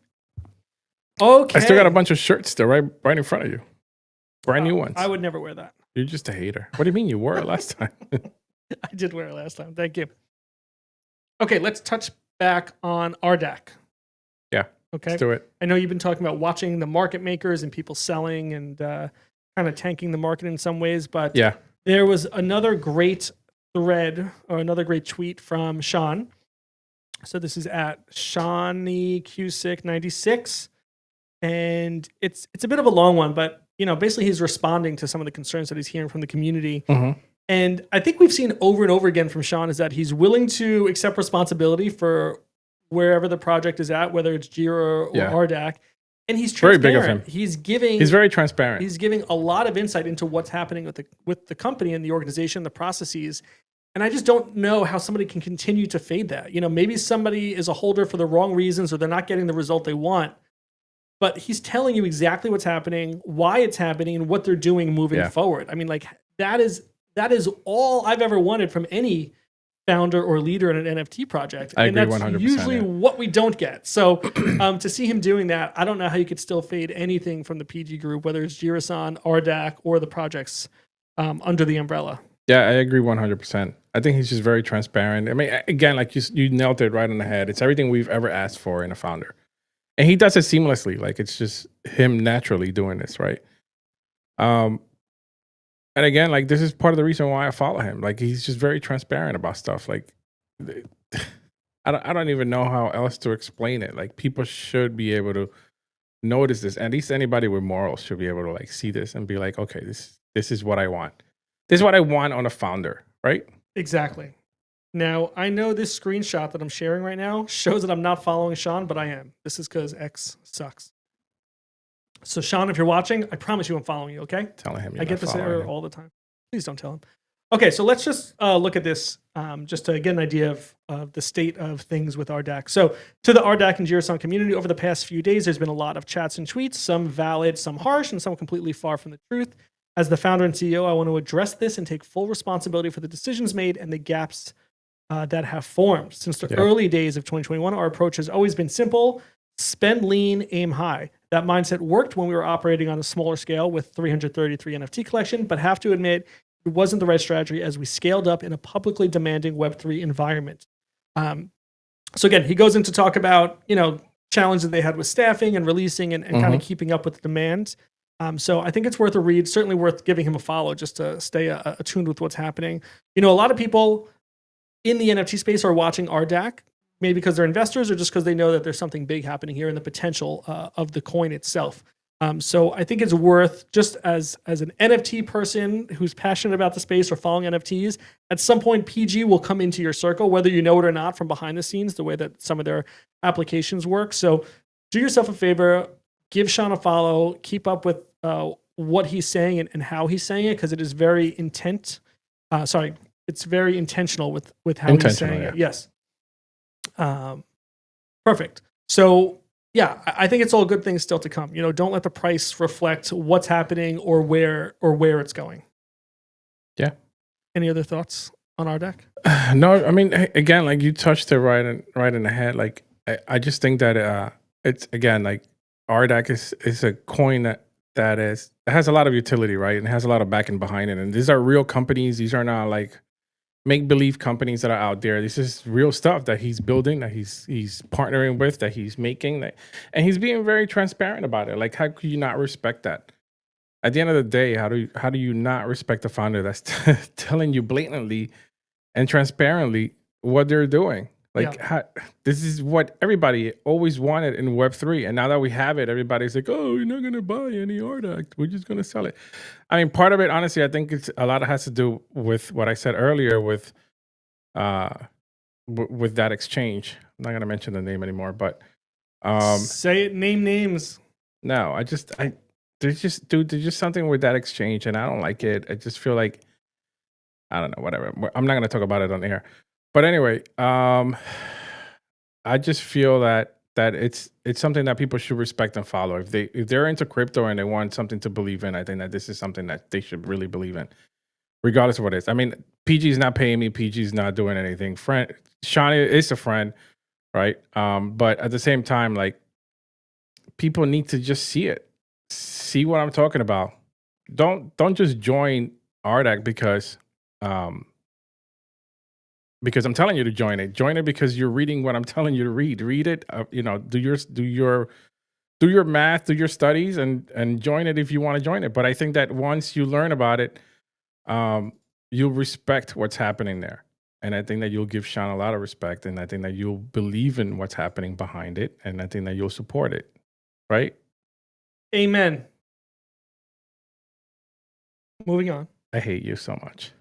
Speaker 1: Okay.
Speaker 2: I still got a bunch of shirts there right in front of you. Brand new ones.
Speaker 1: I would never wear that.
Speaker 2: You're just a hater. What do you mean you wore it last time?
Speaker 1: I did wear it last time. Thank you. Okay, let's touch back on RDAC.
Speaker 2: Yeah.
Speaker 1: Okay.
Speaker 2: Let's do it.
Speaker 1: I know you've been talking about watching the market makers and people selling and kind of tanking the market in some ways, but there was another great thread or another great tweet from Sean. So this is at Shawnee Cusick 96, and it's a bit of a long one, but basically he's responding to some of the concerns that he's hearing from the community. And I think we've seen over and over again from Sean is that he's willing to accept responsibility for wherever the project is at, whether it's Jira or RDAC. And he's transparent.
Speaker 2: Very big of him.
Speaker 1: He's
Speaker 2: very transparent.
Speaker 1: He's giving a lot of insight into what's happening with the company and the organization, the processes. And I just don't know how somebody can continue to fade that. Maybe somebody is a holder for the wrong reasons or they're not getting the result they want. But he's telling you exactly what's happening, why it's happening, and what they're doing moving forward. I mean, that is all I've ever wanted from any founder or leader in an NFT project.
Speaker 2: I agree
Speaker 1: that's
Speaker 2: 100%.
Speaker 1: Usually what we don't get. So to see him doing that, I don't know how you could still fade anything from the PG group, whether it's Jirasan, RDAC, or the projects under the umbrella.
Speaker 2: Yeah, I agree 100%. I think he's just very transparent. I mean, again, like you nailed it right on the head. It's everything we've ever asked for in a founder, and he does it seamlessly. Like it's just him naturally doing this, right? Um, and again, like this is part of the reason why I follow him. Like he's just very transparent about stuff. Like I don't even know how else to explain it. Like people should be able to notice this. At least anybody with morals should be able to like see this and be like, okay, this is what I want. This is what I want on a founder, right?
Speaker 1: Exactly. Now, I know this screenshot that I'm sharing right now shows that I'm not following Sean, but I am. This is because X sucks. So, Sean, if you're watching, I promise you I'm following you, okay?
Speaker 2: Telling him.
Speaker 1: I get this error all the time. Please don't tell him. Okay, so let's just look at this just to get an idea of the state of things with RDAC. So, to the RDAC and Jirasan community, over the past few days, there's been a lot of chats and tweets, some valid, some harsh, and some completely far from the truth. As the founder and CEO, I want to address this and take full responsibility for the decisions made and the gaps that have formed. Since the early days of 2021, our approach has always been simple: spend lean, aim high. That mindset worked when we were operating on a smaller scale with 333 NFT collection, but have to admit it wasn't the right strategy as we scaled up in a publicly demanding Web3 environment. So again, he goes into talk about, challenges they had with staffing and releasing and kind of keeping up with the demand. So I think it's worth a read, certainly worth giving him a follow just to stay attuned with what's happening. A lot of people in the NFT space are watching RDAC, maybe because they're investors or just because they know that there's something big happening here and the potential of the coin itself. So I think it's worth, just as an NFT person who's passionate about the space or following NFTs, at some point PG will come into your circle, whether you know it or not, from behind the scenes, the way that some of their applications work. So do yourself a favor, give Sean a follow, keep up with what he's saying and how he's saying it, because it is very it's very intentional with how he's saying it. Yes. Perfect. So yeah, I think it's all good things still to come. Don't let the price reflect what's happening or where it's going.
Speaker 2: Yeah.
Speaker 1: Any other thoughts on RDAC?
Speaker 2: No, I mean, again, like you touched it right in the head. Like I just think that it's, again, like RDAC is a coin that has a lot of utility, right? And has a lot of backing behind it. And these are real companies. These are not like make-believe companies that are out there. This is real stuff that he's building, that he's partnering with, that he's making, and he's being very transparent about it. Like, how could you not respect that? At the end of the day, how do you not respect a founder that's telling you blatantly and transparently what they're doing? Like, this is what everybody always wanted in Web3. And now that we have it, everybody's like, oh, you're not going to buy any RDAC. We're just going to sell it. I mean, part of it, honestly, I think it's a lot has to do with what I said earlier with that exchange. I'm not going to mention the name anymore, but
Speaker 1: say it, name names.
Speaker 2: No, there's just something with that exchange, and I don't like it. I just feel like, I don't know, whatever. I'm not going to talk about it on air. But anyway, I just feel that it's something that people should respect and follow. If they're into crypto and they want something to believe in, I think that this is something that they should really believe in, regardless of what it is. I mean, PG's not paying me. PG's not doing anything. Sean is a friend, right? But at the same time, like, people need to just see what I'm talking about. Don't just join RDAC because I'm telling you to join it. Join it because you're reading what I'm telling you to read. Read it. Do your math, do your studies, and join it if you want to join it. But I think that once you learn about it, you'll respect what's happening there, and I think that you'll give Sean a lot of respect, and I think that you'll believe in what's happening behind it, and I think that you'll support it. Right?
Speaker 1: Amen. Moving on.
Speaker 2: I hate you so much.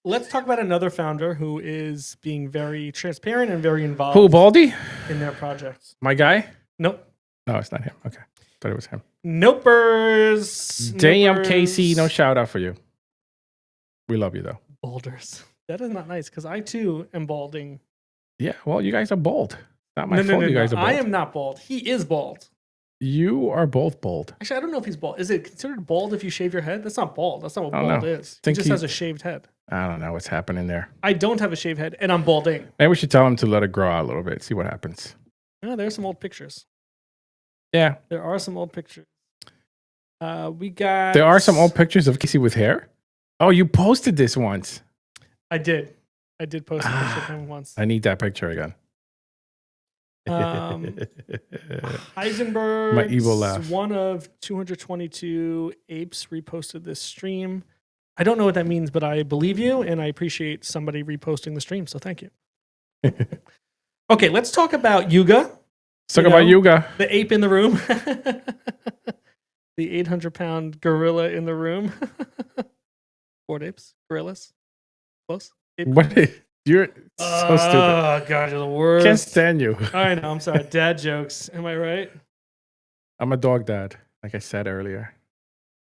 Speaker 1: Let's talk about another founder who is being very transparent and very involved.
Speaker 2: Who, Baldy?
Speaker 1: In their projects.
Speaker 2: My guy?
Speaker 1: Nope.
Speaker 2: No, it's not him. Okay. Thought it was him.
Speaker 1: Nopers.
Speaker 2: Damn, Casey. No shout out for you. We love you, though.
Speaker 1: Balders. That is not nice, because I, too, am balding.
Speaker 2: Yeah, well, you guys are bald. Not my fault you guys are bald.
Speaker 1: I am not bald. He is bald.
Speaker 2: You are both bald.
Speaker 1: Actually, I don't know if he's bald. Is it considered bald if you shave your head? That's not bald. That's not what bald is. He just has a shaved head.
Speaker 2: I don't know what's happening there.
Speaker 1: I don't have a shaved head, and I'm balding.
Speaker 2: Maybe we should tell him to let it grow out a little bit, see what happens.
Speaker 1: There's some old pictures.
Speaker 2: Yeah.
Speaker 1: There are some old pictures.
Speaker 2: There are some old pictures of Casey with hair? Oh, you posted this once.
Speaker 1: I did post a picture of him once.
Speaker 2: I need that picture again.
Speaker 1: Heisenberg,
Speaker 2: My evil laugh.
Speaker 1: one of 222 apes, reposted this stream. I don't know what that means, but I believe you, and I appreciate somebody reposting the stream, so thank you. Okay, let's talk about Yuga.
Speaker 2: Let's talk about Yuga.
Speaker 1: The ape in the room. The 800-pound gorilla in the room. Bored apes, gorillas. Close. Ape.
Speaker 2: What? You're so stupid.
Speaker 1: Oh, God, you're the worst.
Speaker 2: Can't stand you.
Speaker 1: I know, I'm sorry. Dad jokes. Am I right?
Speaker 2: I'm a dog dad, like I said earlier.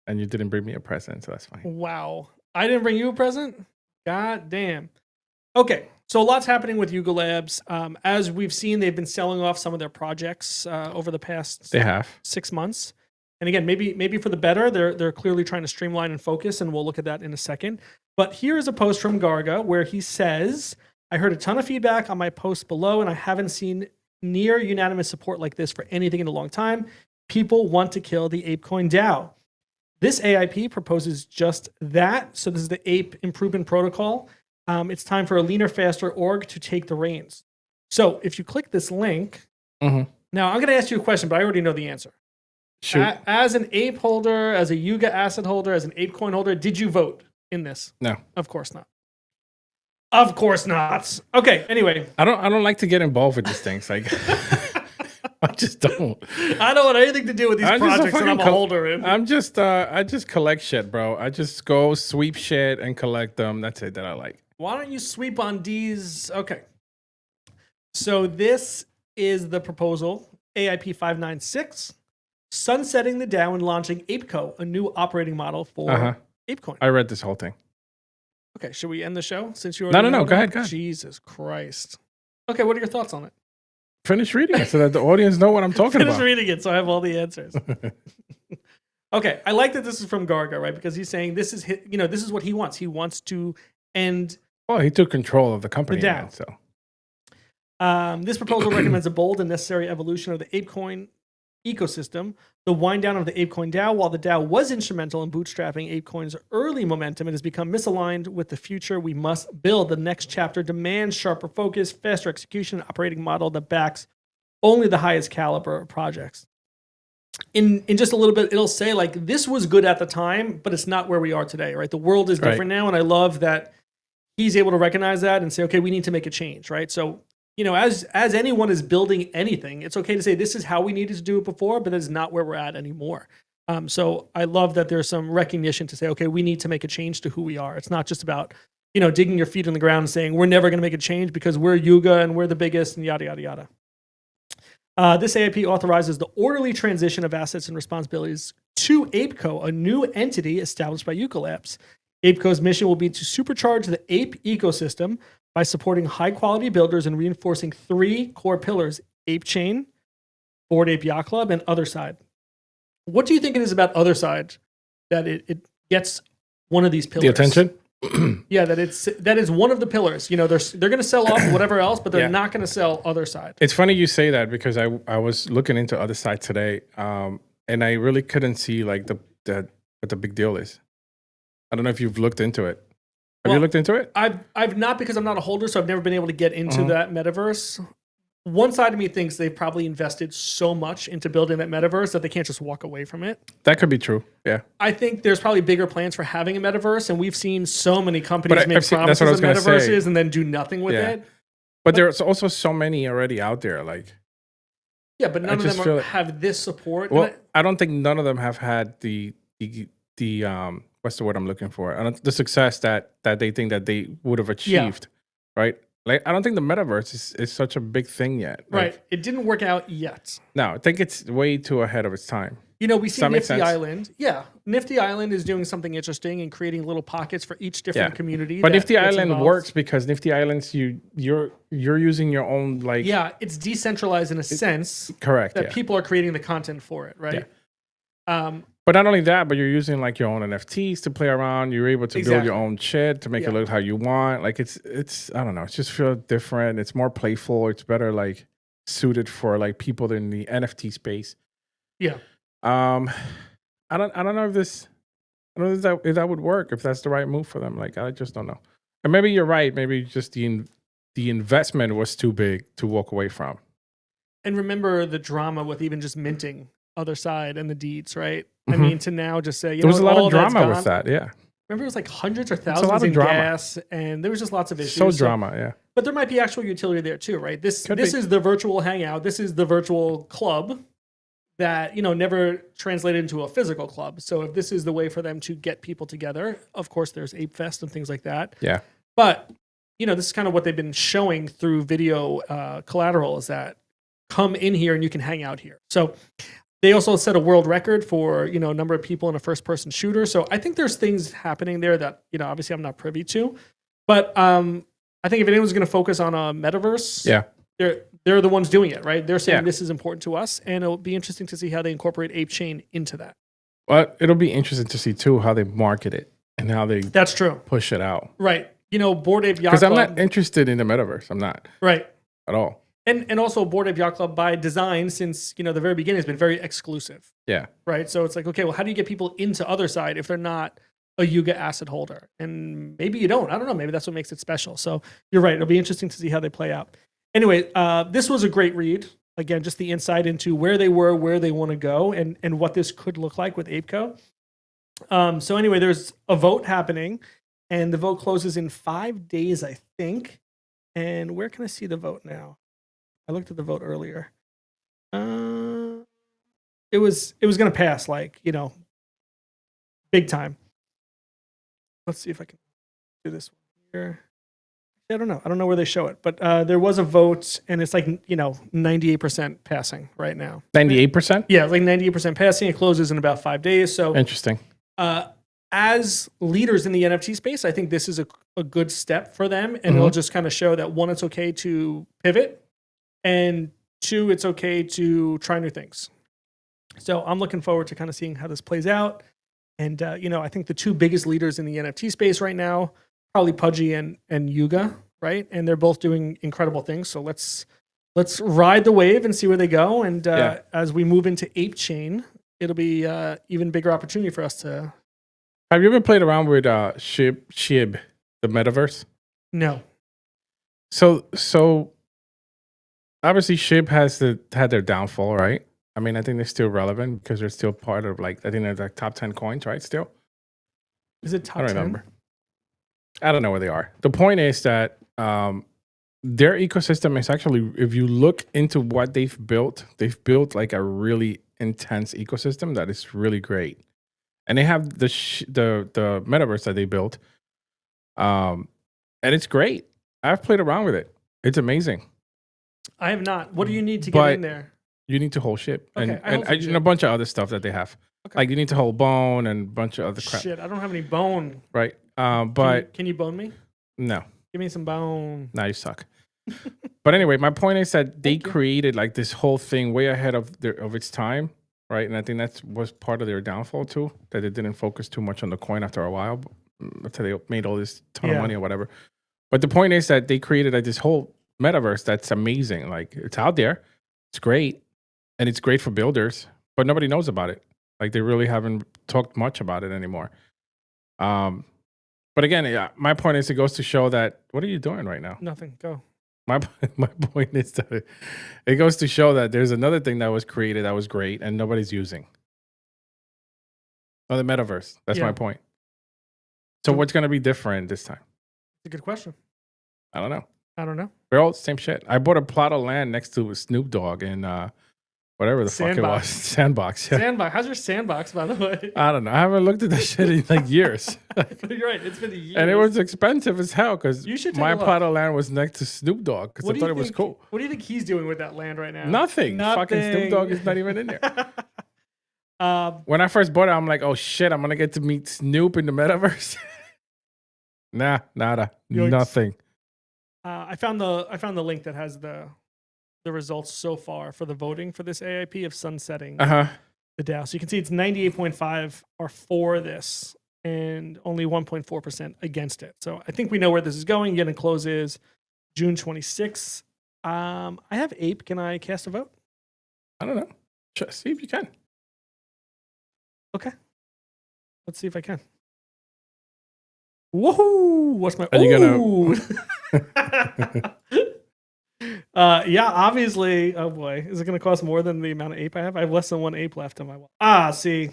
Speaker 2: And you didn't bring me a present, so that's fine.
Speaker 1: Wow. I didn't bring you a present? God damn. Okay, so a lot's happening with Yuga Labs. As we've seen, they've been selling off some of their projects over the past
Speaker 2: They have
Speaker 1: 6 months. And again, maybe for the better. They're clearly trying to streamline and focus, and we'll look at that in a second. But here is a post from Garga where he says, I heard a ton of feedback on my post below, and I haven't seen near unanimous support like this for anything in a long time. People want to kill the ApeCoin DAO. This AIP proposes just that. So this is the Ape Improvement Protocol. It's time for a leaner, faster org to take the reins. So if you click this link, now I'm going to ask you a question, but I already know the answer.
Speaker 2: Shoot.
Speaker 1: As an ape holder, as a Yuga asset holder, as an ApeCoin holder, did you vote in this?
Speaker 2: No.
Speaker 1: Of course not. Of course not. Okay, anyway.
Speaker 2: I don't like to get involved with these things. Like I just don't.
Speaker 1: I don't want anything to do with these projects that I'm a holder in.
Speaker 2: I just collect shit, bro. I just go sweep shit and collect them. That's it that I like.
Speaker 1: Why don't you sweep on D's? Okay. So this is the proposal, AIP 596, sunsetting the DAO and launching ApeCo, a new operating model for ApeCoin.
Speaker 2: I read this whole thing.
Speaker 1: Okay, should we end the show since you
Speaker 2: already No. Go ahead.
Speaker 1: Jesus Christ. Okay, what are your thoughts on it?
Speaker 2: Finish reading it so that the audience know what I'm talking about.
Speaker 1: Finish reading it so I have all the answers. Okay, I like that this is from Garga, right? Because he's saying this is this is what he wants. He wants to end.
Speaker 2: Well, he took control of the company.
Speaker 1: The DAO. This proposal recommends a bold and necessary evolution of the ApeCoin ecosystem, the wind down of the ApeCoin DAO. While the DAO was instrumental in bootstrapping ApeCoin's early momentum, it has become misaligned with the future we must build. The next chapter demands sharper focus, faster execution, operating model that backs only the highest caliber of projects. In just a little bit, it'll say like this was good at the time, but it's not where we are today, right? The world is different now, and I love that he's able to recognize that and say, okay, we need to make a change, right? So as anyone is building anything, it's okay to say this is how we needed to do it before, but that is not where we're at anymore. So I love that there's some recognition to say, okay, we need to make a change to who we are. It's not just about, digging your feet in the ground and saying we're never going to make a change because we're Yuga and we're the biggest and yada, yada, yada. This AIP authorizes the orderly transition of assets and responsibilities to ApeCo, a new entity established by Yuga Labs. ApeCo's mission will be to supercharge the ape ecosystem by supporting high-quality builders and reinforcing 3 core pillars: Ape Chain, Bored Ape Yacht Club, and Other Side. What do you think it is about Other Side that it gets one of these pillars?
Speaker 2: The attention?
Speaker 1: Yeah, that is one of the pillars. They're going to sell off whatever else, but they're not going to sell Other Side.
Speaker 2: It's funny you say that because I was looking into Other Side today, and I really couldn't see like what the big deal is. I don't know if you've looked into it. Have you looked into it?
Speaker 1: I've not, because I'm not a holder, so I've never been able to get into that metaverse. One side of me thinks they've probably invested so much into building that metaverse that they can't just walk away from it.
Speaker 2: That could be true. Yeah.
Speaker 1: I think there's probably bigger plans for having a metaverse, and we've seen so many companies make promises of metaverses and then do nothing with it.
Speaker 2: But there's also so many already out there. Like,
Speaker 1: yeah, but none of them have this support.
Speaker 2: Well, I don't think none of them have had the what's the word I'm looking for? The success that they think that they would have achieved, right? Like, I don't think the metaverse is such a big thing yet.
Speaker 1: Right.
Speaker 2: Like,
Speaker 1: It didn't work out yet.
Speaker 2: No, I think it's way too ahead of its time.
Speaker 1: We see Nifty Island. Yeah. Nifty Island is doing something interesting and creating little pockets for each different community.
Speaker 2: But Nifty Island works because Nifty Islands, you're using your own, like...
Speaker 1: Yeah, it's decentralized in a sense.
Speaker 2: Correct,
Speaker 1: that people are creating the content for it, right?
Speaker 2: Yeah. But not only that, but you're using like your own NFTs to play around. You're able to build your own shit to make it look how you want. Like it's I don't know. It just feels different. It's more playful. It's better like suited for like people in the NFT space.
Speaker 1: Yeah.
Speaker 2: I don't know if that would work, if that's the right move for them. Like I just don't know. And maybe you're right. Maybe just the investment was too big to walk away from.
Speaker 1: And remember the drama with even just minting other side and the deeds, right? I
Speaker 2: Mhm.
Speaker 1: mean, to now just say,
Speaker 2: There was a lot
Speaker 1: all
Speaker 2: of
Speaker 1: that's
Speaker 2: drama with
Speaker 1: gone.
Speaker 2: that. Yeah.
Speaker 1: Remember, it was like hundreds or
Speaker 2: a lot
Speaker 1: thousands
Speaker 2: of
Speaker 1: in
Speaker 2: drama.
Speaker 1: gas, and there was just lots of issues.
Speaker 2: So drama. Yeah.
Speaker 1: But there might be actual utility there too, right? This
Speaker 2: Could
Speaker 1: this
Speaker 2: be.
Speaker 1: is the virtual hangout. This is the virtual club that never translated into a physical club. So if this is the way for them to get people together, of course there's Ape Fest and things like that.
Speaker 2: Yeah.
Speaker 1: But this is kind of what they've been showing through video collateral, is that come in here and you can hang out here. So they also set a world record for number of people in a first person shooter. So I think there's things happening there that obviously I'm not privy to. But I think if anyone's going to focus on a metaverse,
Speaker 2: Yeah.
Speaker 1: they're the ones doing it, right? They're saying
Speaker 2: Yeah.
Speaker 1: this is important to us, and it'll be interesting to see how they incorporate Ape Chain into that.
Speaker 2: But it'll be interesting to see too how they market it and how they
Speaker 1: That's true,
Speaker 2: push it out.
Speaker 1: right? Bored Ape Yacht
Speaker 2: Because
Speaker 1: Club,
Speaker 2: I'm not interested in the metaverse. I'm not
Speaker 1: right?
Speaker 2: at all.
Speaker 1: And also Bored Ape Yacht Club by design, since the very beginning, has been very exclusive,
Speaker 2: Yeah.
Speaker 1: right? So it's like, okay, well, how do you get people into other side if they're not a Yuga asset holder? And maybe you don't. I don't know. Maybe that's what makes it special. So you're right. It'll be interesting to see how they play out. Anyway, this was a great read. Again, just the insight into where they were, where they want to go, and what this could look like with ApeCo. So anyway, there's a vote happening, and the vote closes in 5 days, I think. And where can I see the vote now? I looked at the vote earlier. It was going to pass, big time. Let's see if I can do this one here. I don't know. I don't know where they show it, but there was a vote, and it's 98% passing right now.
Speaker 2: 98%?
Speaker 1: Yeah, it's 98% passing. It closes in about 5 days. So
Speaker 2: Interesting.
Speaker 1: As leaders in the NFT space, I think this is a good step for them, and it'll just kind of show that, one, it's okay to pivot, and two, it's okay to try new things. So I'm looking forward to kind of seeing how this plays out. And I think the two biggest leaders in the NFT space right now, probably Pudgy and Yuga, right? And they're both doing incredible things. So let's ride the wave and see where they go. And as we move into Ape Chain, it'll be even bigger opportunity for us to.
Speaker 2: Have you ever played around with Shib, the metaverse?
Speaker 1: No.
Speaker 2: So obviously Shib had their downfall, right? I mean, I think they're still relevant because they're still part of I think they're top 10 coins, right? Still.
Speaker 1: Is it top 10?
Speaker 2: I don't remember. I don't know where they are. The point is that their ecosystem is actually, if you look into what they've built like a really intense ecosystem that is really great. And they have the metaverse that they built, and it's great. I've played around with it. It's amazing.
Speaker 1: I have not. What do you need to get in there?
Speaker 2: You need to hold ship,
Speaker 1: Okay,
Speaker 2: and a bunch of other stuff that they have.
Speaker 1: Okay.
Speaker 2: Like you need to hold bone and a bunch of other crap.
Speaker 1: Shit, I don't have any bone.
Speaker 2: Right. But
Speaker 1: can you bone me?
Speaker 2: No.
Speaker 1: Give me some bone.
Speaker 2: Now you suck. But anyway, my point is that they created this whole thing way ahead of its time, right? And I think that was part of their downfall too, that they didn't focus too much on the coin after a while, until they made all this ton of money or whatever. But the point is that they created this whole metaverse that's amazing. It's out there, it's great, and it's great for builders, but nobody knows about it. They really haven't talked much about it anymore. But again, my point is, it goes to show that, what are you doing right now?
Speaker 1: Nothing. Go.
Speaker 2: My point is that it goes to show that there's another thing that was created that was great and nobody's using. Oh, the metaverse. That's my point. So what's going to be different this time?
Speaker 1: It's a good question.
Speaker 2: I don't know. They're all the same shit. I bought a plot of land next to Snoop Dogg in whatever the fuck it was. Sandbox. Yeah.
Speaker 1: Sandbox. How's your sandbox, by the way?
Speaker 2: I don't know. I haven't looked at that shit in years.
Speaker 1: You're right. It's been years.
Speaker 2: And it was expensive as hell because my plot of land was next to Snoop Dogg because I thought it was cool.
Speaker 1: What do you think he's doing with that land right now?
Speaker 2: Nothing. Fucking Snoop Dogg is not even in there. When I first bought it, I'm like, oh shit, I'm going to get to meet Snoop in the metaverse. Nah, nada.
Speaker 1: Yikes.
Speaker 2: Nothing.
Speaker 1: I found the link that has the results so far for the voting for this AIP of sunsetting the DAO. So you can see it's 98.5 are for this and only 1.4% against it. So I think we know where this is going. Again, it closes June 26th. I have Ape. Can I cast a vote?
Speaker 2: I don't know. See if you can.
Speaker 1: Okay. Let's see if I can. Woohoo! What's my?
Speaker 2: Are you
Speaker 1: Ooh. Yeah, obviously. Oh boy, is it going to cost more than the amount of ape I have? I have less than 1 ape left in my wallet. See,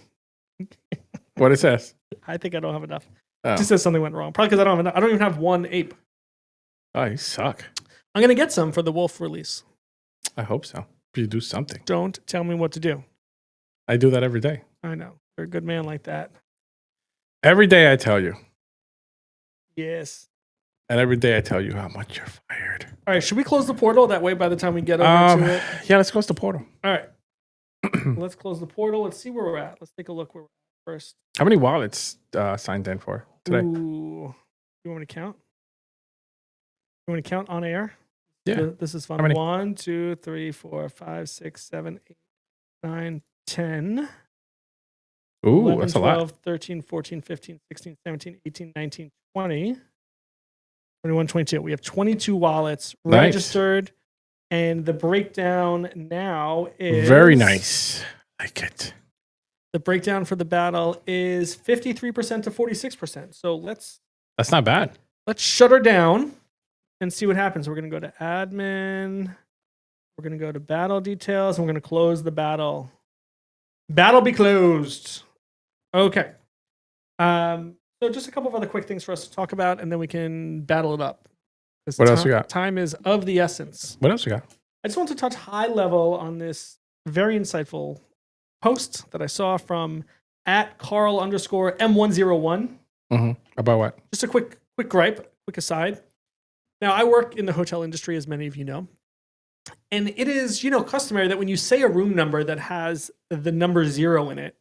Speaker 2: What it says?
Speaker 1: I think I don't have enough.
Speaker 2: Oh.
Speaker 1: It just says something went wrong. Probably because I don't have enough. I don't even have 1 ape.
Speaker 2: Oh, you suck.
Speaker 1: I'm going to get some for the wolf release.
Speaker 2: I hope so. You do something.
Speaker 1: Don't tell me what to do.
Speaker 2: I do that every day.
Speaker 1: I know. You're a good man like that.
Speaker 2: Every day I tell you.
Speaker 1: Yes.
Speaker 2: And every day I tell you how much you're fired.
Speaker 1: All right. Should we close the portal? That way, by the time we get over to it.
Speaker 2: Yeah, let's close the portal.
Speaker 1: All right. Let's close the portal. Let's see where we're at. Let's take a look where we're at first.
Speaker 2: How many wallets signed in for today?
Speaker 1: Ooh. You want me to count? You want to count on air?
Speaker 2: Yeah.
Speaker 1: This is fun.
Speaker 2: How many?
Speaker 1: 1, 2, 3, 4, 5, 6, 7, 8, 9, 10.
Speaker 2: Ooh,
Speaker 1: 11,
Speaker 2: that's a
Speaker 1: 12,
Speaker 2: lot.
Speaker 1: 13, 14, 15, 16, 17, 18, 19, 20, 21, 22. We have 22 wallets
Speaker 2: Nice.
Speaker 1: registered. And the breakdown now is...
Speaker 2: Very nice. Like it.
Speaker 1: The breakdown for the battle is 53% to 46%. So
Speaker 2: That's not bad.
Speaker 1: let's shut her down and see what happens. We're going to go to admin. We're going to go to battle details. And we're going to close the battle. Battle be closed. Okay. So just a couple of other quick things for us to talk about, and then we can battle it up.
Speaker 2: What else we got?
Speaker 1: Time is of the essence.
Speaker 2: What else we got?
Speaker 1: I just want to touch high level on this very insightful post that I saw from @Carl_M101.
Speaker 2: About what?
Speaker 1: Just a quick gripe, quick aside. Now, I work in the hotel industry, as many of you know. And it is, customary that when you say a room number that has the number 0 in it,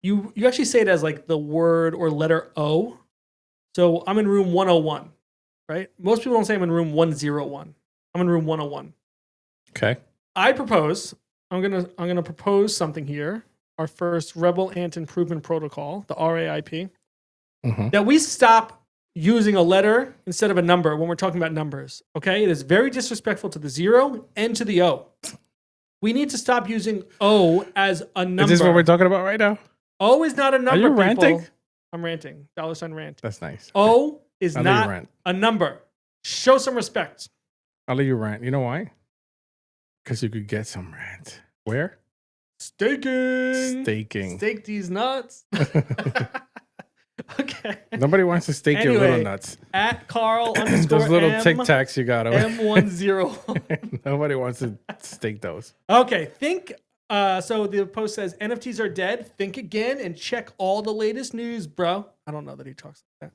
Speaker 1: you actually say it as like the word or letter O. So I'm in room 101, right? Most people don't say I'm in room 101. I'm in room 101.
Speaker 2: Okay.
Speaker 1: I propose, I'm gonna propose something here. Our first Rebel Ant Improvement Protocol, the RAIP, that we stop using a letter instead of a number when we're talking about numbers. Okay, it is very disrespectful to the 0 and to the O. We need to stop using O as a number.
Speaker 2: Is this what we're talking about right now?
Speaker 1: O is not a number.
Speaker 2: Are you
Speaker 1: people.
Speaker 2: ranting?
Speaker 1: I'm ranting. $ rant.
Speaker 2: That's nice.
Speaker 1: O is
Speaker 2: I'll let you
Speaker 1: not
Speaker 2: rant.
Speaker 1: a number. Show some respect.
Speaker 2: I'll let you rant. You know why? Because you could get some rant. Where?
Speaker 1: Staking.
Speaker 2: Staking.
Speaker 1: Stake these nuts. Okay.
Speaker 2: Nobody wants to stake your little nuts.
Speaker 1: @Carl_
Speaker 2: Those little
Speaker 1: M,
Speaker 2: Tic Tacs you got.
Speaker 1: M101.
Speaker 2: Nobody wants to stake those.
Speaker 1: Okay. So the post says NFTs are dead. Think again and check all the latest news, bro. I don't know that he talks like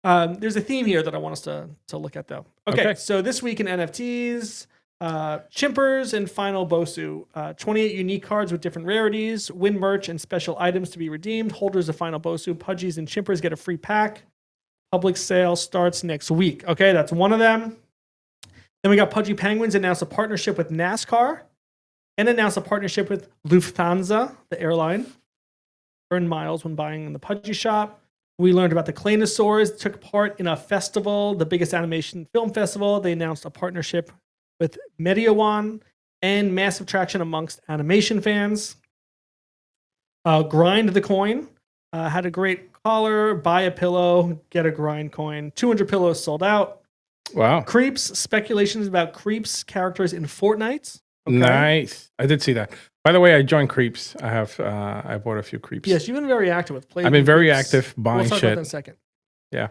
Speaker 1: that. There's a theme here that I want us to look at, though. Okay. So this week in NFTs, Chimpers and Final Bosu. 28 unique cards with different rarities, win merch, and special items to be redeemed. Holders of Final Bosu, Pudgies, and Chimpers get a free pack. Public sale starts next week. Okay, that's one of them. Then we got Pudgy Penguins announced a partnership with NASCAR and announced a partnership with Lufthansa, the airline. Earn miles when buying in the Pudgy shop. We learned about the Claynosaurs, took part in a festival, the biggest animation film festival. They announced a partnership with Mediowan and massive traction amongst animation fans. Grind the Coin had a great collar, buy a pillow, get a grind coin. 200 pillows sold out.
Speaker 2: Wow.
Speaker 1: Creeps, speculations about Creeps characters in Fortnite. Okay.
Speaker 2: Nice. I did see that. By the way, I joined Creeps. I bought a few Creeps.
Speaker 1: Yes, you've been very active with playing.
Speaker 2: I've been very
Speaker 1: Creeps.
Speaker 2: active buying
Speaker 1: We'll talk
Speaker 2: shit.
Speaker 1: about that in a second.
Speaker 2: Yeah.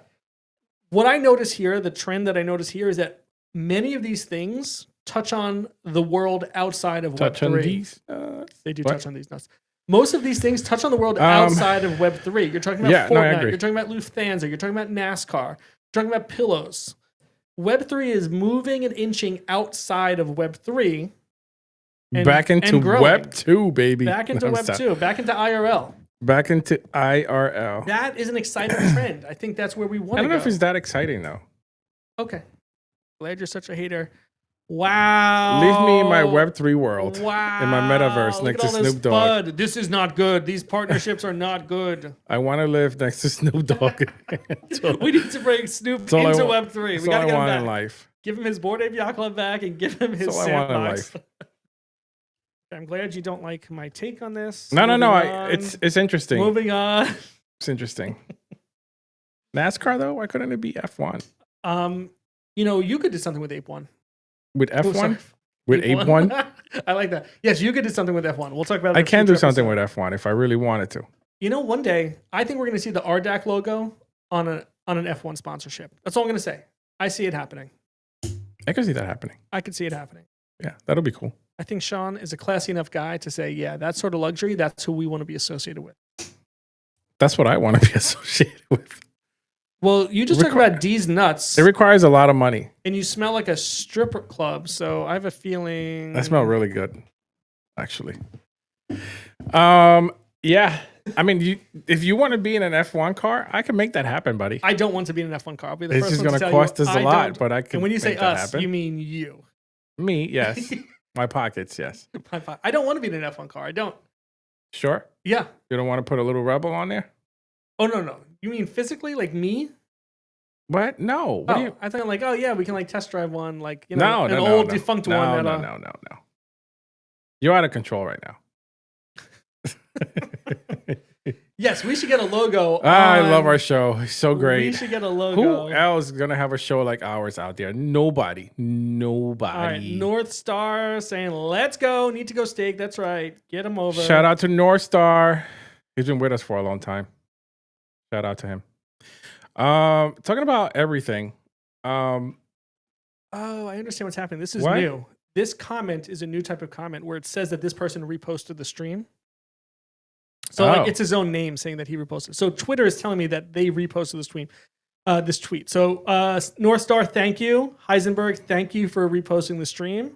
Speaker 1: What I notice here, the trend that I notice here is that many of these things touch on the world outside of
Speaker 2: Touch
Speaker 1: Web3.
Speaker 2: on these.
Speaker 1: They do
Speaker 2: what?
Speaker 1: touch on these nuts. Most of these things touch on the world outside of Web3. You're talking about Fortnite.
Speaker 2: No, I agree.
Speaker 1: You're talking about Lufthansa. You're talking about NASCAR. You're talking about pillows. Web3 is moving and inching outside of Web3.
Speaker 2: Back into Web 2, baby.
Speaker 1: Back into Web 2. Back into IRL.
Speaker 2: Back into IRL.
Speaker 1: That is an exciting trend. I think that's where we want to go.
Speaker 2: I don't know if it's that exciting, though.
Speaker 1: Okay. Glad you're such a hater. Wow.
Speaker 2: Leave me in my Web3 world.
Speaker 1: Wow.
Speaker 2: In my metaverse next to Snoop Dogg.
Speaker 1: FUD. This is not good. These partnerships are not good.
Speaker 2: I want to live next to Snoop Dogg.
Speaker 1: We need to bring Snoop into Web3. We got to get him back.
Speaker 2: In life.
Speaker 1: Give him his Bored Ape Yacht Club back and give him his sandbox. I'm glad you don't like my take on this.
Speaker 2: No. It's interesting.
Speaker 1: Moving on.
Speaker 2: It's interesting. NASCAR though? Why couldn't it be F1?
Speaker 1: You could do something with Ape One.
Speaker 2: With F1?
Speaker 1: sorry.
Speaker 2: With Ape One?
Speaker 1: I like that. Yes, you could do something with F1. We'll talk about it.
Speaker 2: I can do something with F1 if I really wanted to.
Speaker 1: One day I think we're going to see the RDAC logo on an F1 sponsorship. That's all I'm going to say. I see it happening.
Speaker 2: I can see that happening.
Speaker 1: I can see it happening.
Speaker 2: Yeah, that'll be cool.
Speaker 1: I think Sean is a classy enough guy to say, yeah, that sort of luxury, that's who we want to be associated with.
Speaker 2: That's what I want to be associated with.
Speaker 1: Well, you just talk about D's nuts.
Speaker 2: It requires a lot of money.
Speaker 1: And you smell like a stripper club, so I have a feeling.
Speaker 2: I smell really good, actually. Yeah. I mean, if you want to be in an F1 car, I can make that happen, buddy.
Speaker 1: I don't want to be in an F1 car. I'll be the
Speaker 2: it's
Speaker 1: first
Speaker 2: just
Speaker 1: one to
Speaker 2: going
Speaker 1: tell
Speaker 2: to cost us a lot, but I can.
Speaker 1: And when you say us,
Speaker 2: happen.
Speaker 1: you mean you.
Speaker 2: Me, yes. My pockets, yes.
Speaker 1: I don't want to be in an F1 car. I don't.
Speaker 2: Sure?
Speaker 1: Yeah.
Speaker 2: You don't want to put a little rebel on there?
Speaker 1: Oh, no. You mean physically, like me?
Speaker 2: What? No. What
Speaker 1: I think like, we can like test drive one, like, an
Speaker 2: no,
Speaker 1: old defunct one.
Speaker 2: No. You're out of control right now.
Speaker 1: Yes, we should get a logo.
Speaker 2: I love our show. It's so great.
Speaker 1: We should get a logo.
Speaker 2: Who else is going to have a show like ours out there? Nobody.
Speaker 1: All right, North Star saying, let's go. Need to go steak. That's right. Get him over.
Speaker 2: Shout out to North Star. He's been with us for a long time. Shout out to him. Talking about everything.
Speaker 1: I understand what's happening. This is new. This comment is a new type of comment where it says that this person reposted the stream. So like it's his own name saying that he reposted. So Twitter is telling me that they reposted this tweet. So North Star, thank you. Heisenberg, thank you for reposting the stream.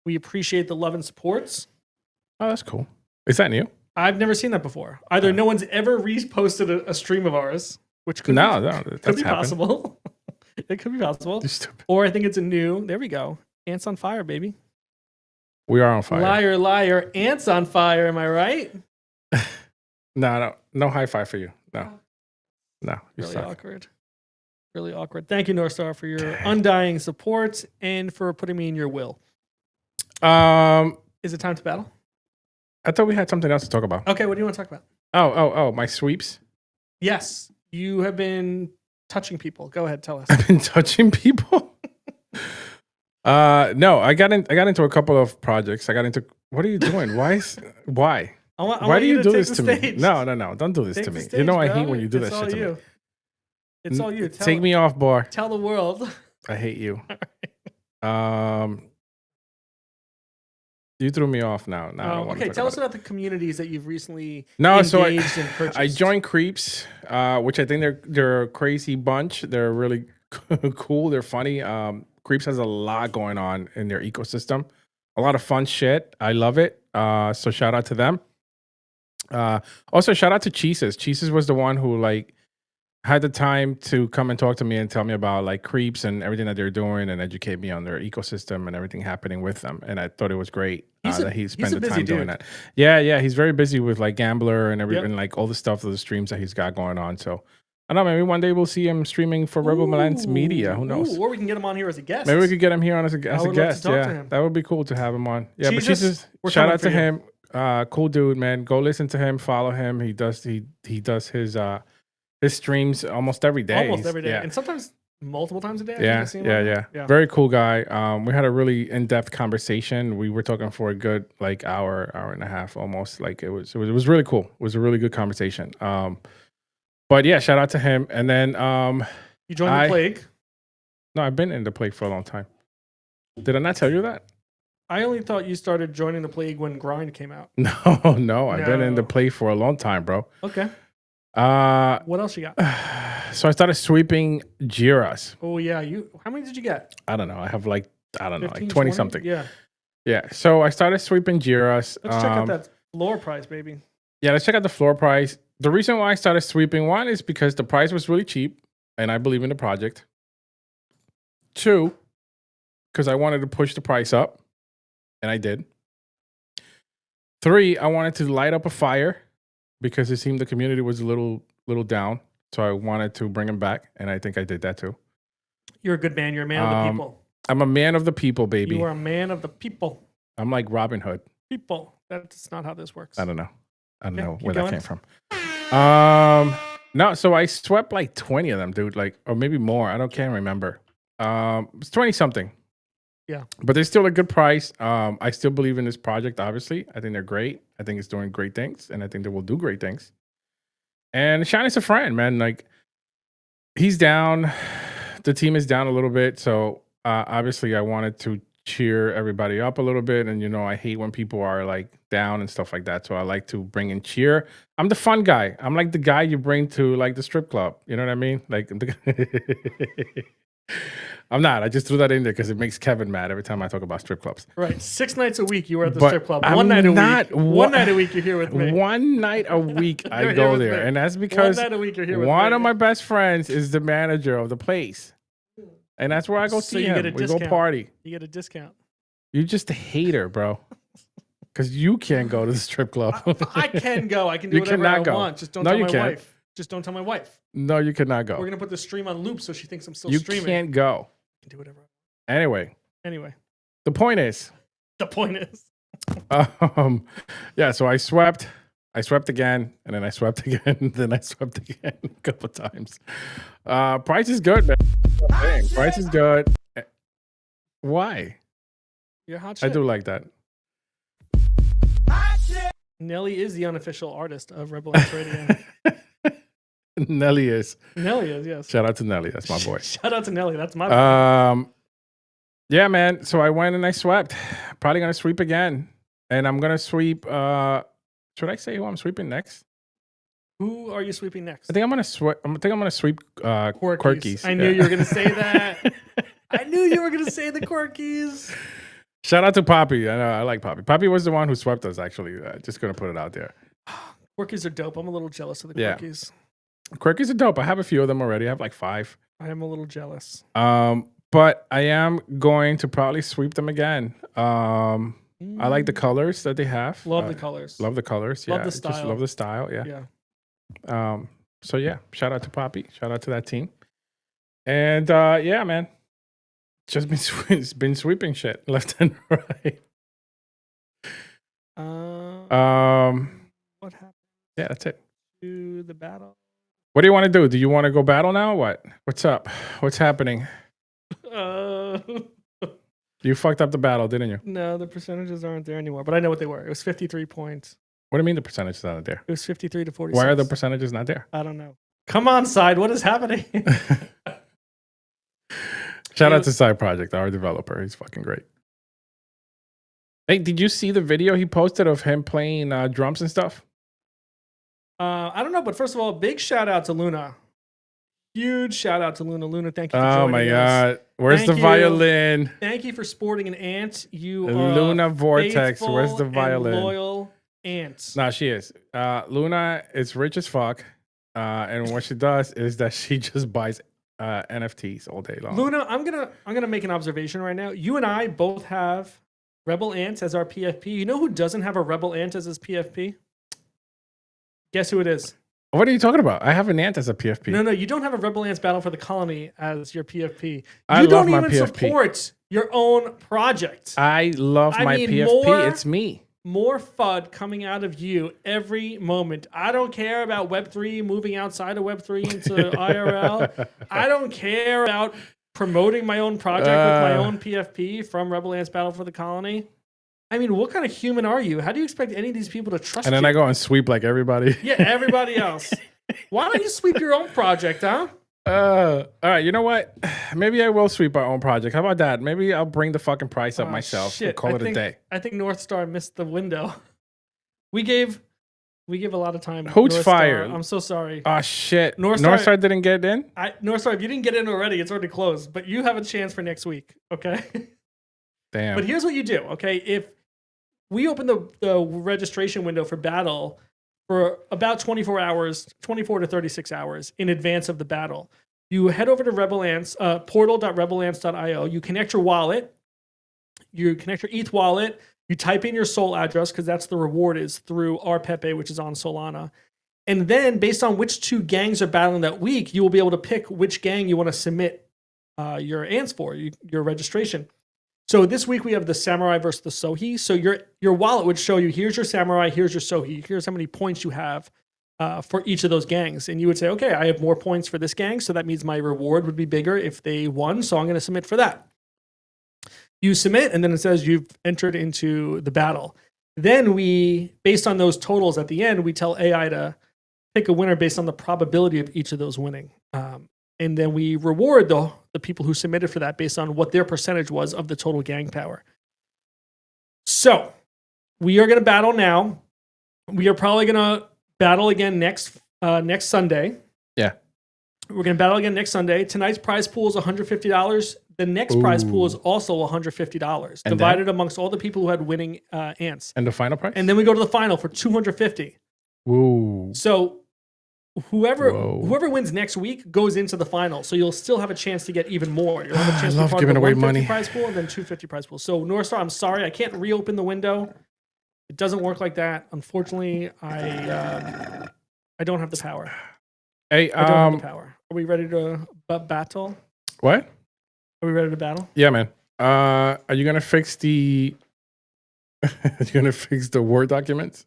Speaker 1: We appreciate the love and supports.
Speaker 2: Oh, that's cool. Is that new?
Speaker 1: I've never seen that before. Either no one's ever reposted a stream of ours, which could be possible. It could be possible. Or I think it's a new. There we go. Ants on fire, baby.
Speaker 2: We are on fire.
Speaker 1: Liar, liar. Ants on fire. Am I right?
Speaker 2: No high five for you. No.
Speaker 1: Really suck. Awkward. Really awkward. Thank you, North Star, for your undying support and for putting me in your will. Is it time to battle?
Speaker 2: I thought we had something else to talk about.
Speaker 1: Okay, what do you want to talk about?
Speaker 2: Oh, my sweeps.
Speaker 1: Yes, you have been touching people. Go ahead, tell us.
Speaker 2: I've been touching people. No, I got into a couple of projects. What are you doing? Why? Why do you do this to me? No, don't do this to me.
Speaker 1: Stage,
Speaker 2: I hate when you do that shit to me.
Speaker 1: It's all you.
Speaker 2: Take me off, bar.
Speaker 1: Tell the world.
Speaker 2: I hate you. You threw me off now.
Speaker 1: Okay, tell us about the communities that you've recently
Speaker 2: engaged
Speaker 1: and purchased.
Speaker 2: I joined Creeps, which I think they're a crazy bunch. They're really cool. They're funny. Creeps has a lot going on in their ecosystem. A lot of fun shit. I love it. So shout out to them. Also shout out to Cheeses. Cheeses was the one who had the time to come and talk to me and tell me about Creeps and everything that they're doing and educate me on their ecosystem and everything happening with them. And I thought it was great that he spent the time doing that. Yeah. He's very busy with Gambler and everything, all the stuff, the streams that he's got going on. So I don't know, maybe one day we'll see him streaming for Rebel Malance Media. Who knows?
Speaker 1: Or we can get him on here as a guest.
Speaker 2: Maybe we could get him here on as a guest. Yeah, that would be cool to have him on. Yeah, Jesus, but shout out to him. Cool dude, man. Go listen to him. Follow him. He does his streams almost every day.
Speaker 1: Yeah. And sometimes multiple times a day.
Speaker 2: Yeah. Very cool guy. We had a really in-depth conversation. We were talking for a good hour and a half almost. It was really cool. It was a really good conversation. But yeah, shout out to him. And then
Speaker 1: you joined the Plague.
Speaker 2: No, I've been in the Plague for a long time. Did I not tell you that?
Speaker 1: I only thought you started joining the Plague when Grind came out.
Speaker 2: No, I've been in the Plague for a long time, bro.
Speaker 1: Okay. What else you got?
Speaker 2: So I started sweeping Jiras.
Speaker 1: Oh yeah, how many did you get?
Speaker 2: I don't know. I have
Speaker 1: 15,
Speaker 2: 20 something.
Speaker 1: Yeah.
Speaker 2: So I started sweeping Jiras.
Speaker 1: Let's check out that floor price, baby.
Speaker 2: Yeah, let's check out the floor price. The reason why I started sweeping, one, is because the price was really cheap, and I believe in the project. Two, because I wanted to push the price up, and I did. Three, I wanted to light up a fire, because it seemed the community was a little down, so I wanted to bring them back, and I think I did that too.
Speaker 1: You're a good man. You're a man of the people.
Speaker 2: I'm a man of the people, baby.
Speaker 1: You are a man of the people.
Speaker 2: I'm like Robin Hood.
Speaker 1: People. That's not how this works.
Speaker 2: I don't know where that came from. No, so I swept like 20 of them, dude. Like, or maybe more. Can't remember. It's 20 something.
Speaker 1: Yeah.
Speaker 2: But they're still a good price. I still believe in this project, obviously. I think they're great. I think it's doing great things, and I think they will do great things. And Shine is a friend, man. Like, he's down. The team is down a little bit. So obviously I wanted to cheer everybody up a little bit. And I hate when people are like down and stuff like that. So I like to bring in cheer. I'm the fun guy. I'm like the guy you bring to like the strip club. You know what I mean? Like I'm not. I just threw that in there because it makes Kevin mad every time I talk about strip clubs.
Speaker 1: Right. 6 nights a week you were at the
Speaker 2: But
Speaker 1: strip club.
Speaker 2: I'm
Speaker 1: One night a
Speaker 2: not-
Speaker 1: week. One night a week you're here with me.
Speaker 2: One night a week I
Speaker 1: You're here
Speaker 2: go
Speaker 1: with
Speaker 2: there.
Speaker 1: me.
Speaker 2: And that's because
Speaker 1: One night a week you're here with
Speaker 2: one
Speaker 1: me.
Speaker 2: of my best friends is the manager of the place. And that's where I go
Speaker 1: So
Speaker 2: see
Speaker 1: you get
Speaker 2: him.
Speaker 1: a
Speaker 2: We go
Speaker 1: discount.
Speaker 2: party.
Speaker 1: You get a discount.
Speaker 2: You're just a hater, bro. Because you can't go to the strip club.
Speaker 1: I can go. I can do
Speaker 2: You
Speaker 1: whatever
Speaker 2: cannot
Speaker 1: I
Speaker 2: go.
Speaker 1: want. Just don't
Speaker 2: No,
Speaker 1: tell
Speaker 2: you
Speaker 1: my
Speaker 2: can't.
Speaker 1: wife. Just don't tell my wife.
Speaker 2: No, you cannot go.
Speaker 1: We're gonna put the stream on loop so she thinks I'm still
Speaker 2: You
Speaker 1: streaming.
Speaker 2: can't go.
Speaker 1: I can do whatever.
Speaker 2: Anyway,
Speaker 1: Anyway,
Speaker 2: the point is,
Speaker 1: the point is,
Speaker 2: yeah. So I swept again, and then I swept again, then I swept again a couple times. Price is good, man. Dang, price is good. Why?
Speaker 1: you're hot shit.
Speaker 2: I do like that.
Speaker 1: Nelly is the unofficial artist of Rebel Ants Radio.
Speaker 2: Nelly is.
Speaker 1: Nelly is, yes.
Speaker 2: Shout out to Nelly. That's my boy.
Speaker 1: Shout out to Nelly. That's my boy.
Speaker 2: Yeah, man. So I went and I swept. Probably gonna sweep again, and I'm gonna sweep. Should I say who I'm sweeping next?
Speaker 1: Who are you sweeping next?
Speaker 2: I think I'm gonna sweep. I think I'm gonna sweep Quirkies.
Speaker 1: I knew you were gonna say that. I knew you were gonna say the Quirkies.
Speaker 2: Shout out to Poppy. I know I like Poppy. Poppy was the one who swept us. Actually, just gonna put it out there.
Speaker 1: Quirkies are dope. I'm a little jealous of the
Speaker 2: Yeah.
Speaker 1: Quirkies.
Speaker 2: Quirkies are dope. I have a few of them already. I have like 5.
Speaker 1: I am a little jealous.
Speaker 2: But I am going to probably sweep them again. I like the colors that they have.
Speaker 1: Love the colors.
Speaker 2: Love the colors.
Speaker 1: Love
Speaker 2: Yeah,
Speaker 1: the
Speaker 2: just
Speaker 1: style.
Speaker 2: love the style. Yeah.
Speaker 1: Yeah.
Speaker 2: So yeah, shout out to Poppy. Shout out to that team. And yeah, man, just been sweeping shit left and right.
Speaker 1: What happened
Speaker 2: Yeah, that's it.
Speaker 1: to the battle?
Speaker 2: What do you want to do? Do you want to go battle now? Or what? What's up? What's happening? You fucked up the battle, didn't you?
Speaker 1: No, the percentages aren't there anymore. But I know what they were. It was 53 points.
Speaker 2: What do you mean the percentage is not there?
Speaker 1: It was 53 to 46.
Speaker 2: Why are the percentages not there?
Speaker 1: I don't know. Come on, Side. What is happening?
Speaker 2: Shout out to Side Project, our developer. He's fucking great. Hey, did you see the video he posted of him playing drums and stuff?
Speaker 1: I don't know, but first of all, big shout out to Luna. Huge shout out to Luna. Luna, thank you for joining us.
Speaker 2: Oh my god. Where's
Speaker 1: Thank
Speaker 2: the
Speaker 1: you.
Speaker 2: violin?
Speaker 1: Thank you for sporting an ant. You are
Speaker 2: Luna
Speaker 1: a
Speaker 2: Vortex. Where's the
Speaker 1: faithful and
Speaker 2: violin?
Speaker 1: loyal ant.
Speaker 2: Nah, she is. Luna is rich as fuck. And what she does is that she just buys NFTs all day long.
Speaker 1: Luna, I'm gonna make an observation right now. You and I both have Rebel Ant as our PFP. You know who doesn't have a Rebel Ant as his PFP? Guess who it is?
Speaker 2: What are you talking about? I have an ant as a PFP.
Speaker 1: No, you don't have a Rebel Ants Battle for the Colony as your PFP.
Speaker 2: I
Speaker 1: You
Speaker 2: love
Speaker 1: don't
Speaker 2: my
Speaker 1: even
Speaker 2: PFP.
Speaker 1: support your own project.
Speaker 2: I love
Speaker 1: I
Speaker 2: my
Speaker 1: mean,
Speaker 2: PFP. It's me.
Speaker 1: More FUD coming out of you every moment. I don't care about Web3 moving outside of Web3 into IRL. I don't care about promoting my own project with my own PFP from Rebel Ants Battle for the Colony. I mean, what kind of human are you? How do you expect any of these people to trust
Speaker 2: And then
Speaker 1: you?
Speaker 2: I go and sweep like everybody.
Speaker 1: Yeah, everybody else. Why don't you sweep your own project, huh?
Speaker 2: All right, you know what? Maybe I will sweep our own project. How about that? Maybe I'll bring the fucking price up myself and
Speaker 1: Shit,
Speaker 2: call it a day.
Speaker 1: I think North Star missed the window. We gave a lot of time.
Speaker 2: Who's
Speaker 1: North Star.
Speaker 2: fired?
Speaker 1: I'm so sorry.
Speaker 2: Oh shit!
Speaker 1: North
Speaker 2: North
Speaker 1: Star-
Speaker 2: Star didn't get in.
Speaker 1: North Star, if you didn't get in already, it's already closed. But you have a chance for next week, okay?
Speaker 2: Damn.
Speaker 1: But here's what you do, okay? If we open the registration window for battle for about 24 hours, 24 to 36 hours in advance of the battle, you head over to Rebel Ants, portal.rebelants.io. You connect your wallet. You connect your ETH wallet. You type in your Sol address because that's the reward is through our Pepe, which is on Solana. And then based on which 2 gangs are battling that week, you will be able to pick which gang you want to submit your ants for, your registration. So this week we have the Samurai versus the Sohi. So your wallet would show you, here's your Samurai, here's your Sohi, here's how many points you have for each of those gangs. And you would say, okay, I have more points for this gang, so that means my reward would be bigger if they won, so I'm going to submit for that. You submit, and then it says you've entered into the battle. Then we, based on those totals at the end, we tell AI to pick a winner based on the probability of each of those winning. And then we reward the people who submitted for that based on what their percentage was of the total gang power. So we are going to battle now. We are probably going to battle again next Sunday.
Speaker 2: Yeah.
Speaker 1: We're going to battle again next Sunday. Tonight's prize pool is $150. The next prize pool is also $150, divided amongst all the people who had winning ants.
Speaker 2: And the final prize?
Speaker 1: And then we go to the final for $250.
Speaker 2: Whoa.
Speaker 1: So whoever wins next week goes into the final. So you'll still have a chance to get even more. You'll have a chance to be part of the $150 prize pool and then $250 prize pool. So North Star, I'm sorry, I can't reopen the window. It doesn't work like that. Unfortunately, I don't have the power.
Speaker 2: Hey,
Speaker 1: I don't have the power. Are we ready to battle?
Speaker 2: What?
Speaker 1: Are we ready to battle?
Speaker 2: Yeah, man. Are you gonna fix the? Are you gonna fix the Word documents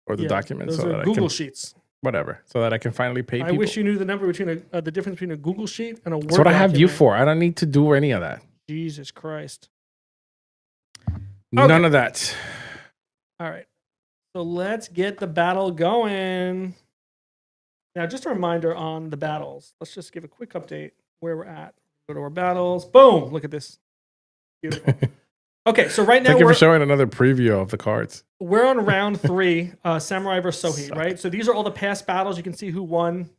Speaker 2: or the documents?
Speaker 1: Those
Speaker 2: so
Speaker 1: are
Speaker 2: that
Speaker 1: Google Sheets.
Speaker 2: Whatever, so that I can finally pay people.
Speaker 1: I wish you knew the number between the difference between a Google Sheet and a Word.
Speaker 2: That's what I have you
Speaker 1: document.
Speaker 2: for. I don't need to do any of that.
Speaker 1: Jesus Christ.
Speaker 2: None of that.
Speaker 1: All right. So let's get the battle going. Now, just a reminder on the battles. Let's just give a quick update where we're at. Go to our battles. Boom. Look at this. Beautiful. Okay, so right now
Speaker 2: Thank you for showing another preview of the cards.
Speaker 1: We're on round 3, Samurai versus Sohi, right? So these are all the past battles. You can see who won,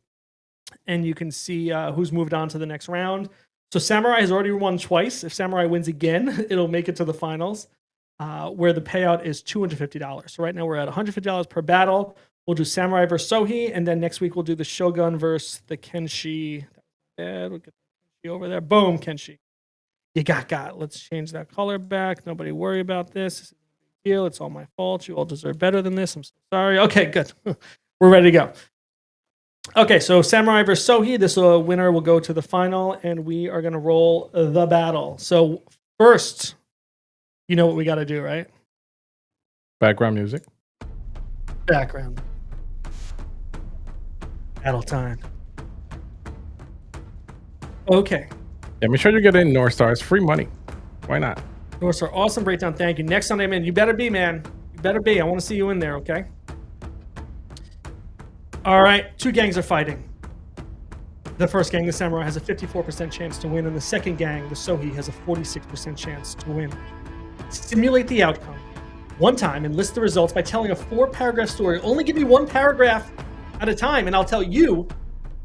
Speaker 1: and you can see who's moved on to the next round. So Samurai has already won twice. If Samurai wins again, it'll make it to the finals, where the payout is $250. So right now we're at $150 per battle. We'll do Samurai versus Sohi, and then next week we'll do the Shogun versus the Kenshi. We'll get the Kenshi over there. Boom, Kenshi. You got. Let's change that color back. Nobody worry about this. This is a big deal. It's all my fault. You all deserve better than this. I'm so sorry. Okay, good. We're ready to go. Okay, so Samurai versus Sohi. This winner will go to the final, and we are going to roll the battle. So first, you know what we got to do, right?
Speaker 2: Background music.
Speaker 1: Background. Battle time. Okay.
Speaker 2: Yeah, make sure you get in North Star. It's free money. Why not?
Speaker 1: North Star, awesome breakdown. Thank you. Next Sunday, man. You better be, man. You better be. I want to see you in there, okay? All right. 2 gangs are fighting. The first gang, the Samurai, has a 54% chance to win, and the second gang, the Sohi, has a 46% chance to win. Simulate the outcome one time and list the results by telling a 4-paragraph story. Only give me 1 paragraph at a time, and I'll tell you,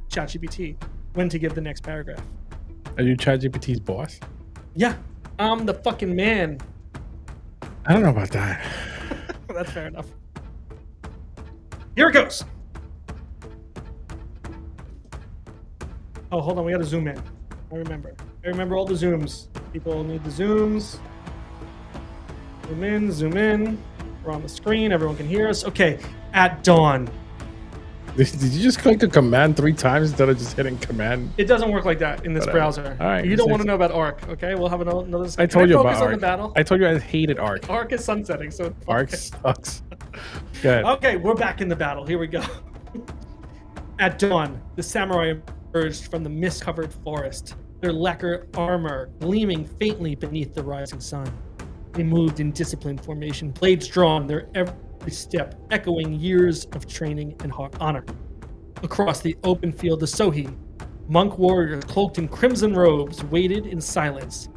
Speaker 1: ChatGPT, when to give the next paragraph.
Speaker 2: Are you ChatGPT's boss?
Speaker 1: Yeah, I'm the fucking man.
Speaker 2: I don't know about that.
Speaker 1: That's fair enough. Here it goes. Oh, hold on. We got to zoom in. I remember all the zooms. People need the zooms. Zoom in. We're on the screen. Everyone can hear us. Okay. At dawn.
Speaker 2: Did you just click the command 3 times instead of just hitting command?
Speaker 1: It doesn't work like that in this browser.
Speaker 2: All right.
Speaker 1: You don't want to know about Arc, okay? We'll have another.
Speaker 2: I told you about
Speaker 1: Arc. The battle?
Speaker 2: I told you I hated Arc.
Speaker 1: Arc is sunsetting, so
Speaker 2: Arc sucks. Good.
Speaker 1: Okay, we're back in the battle. Here we go. At dawn, the samurai emerged from the mist-covered forest, their lacquer armor gleaming faintly beneath the rising sun. They moved in disciplined formation, blades drawn, their every step echoing years of training and honor. Across the open field, the Sohi, monk warriors cloaked in crimson robes, waited in silence.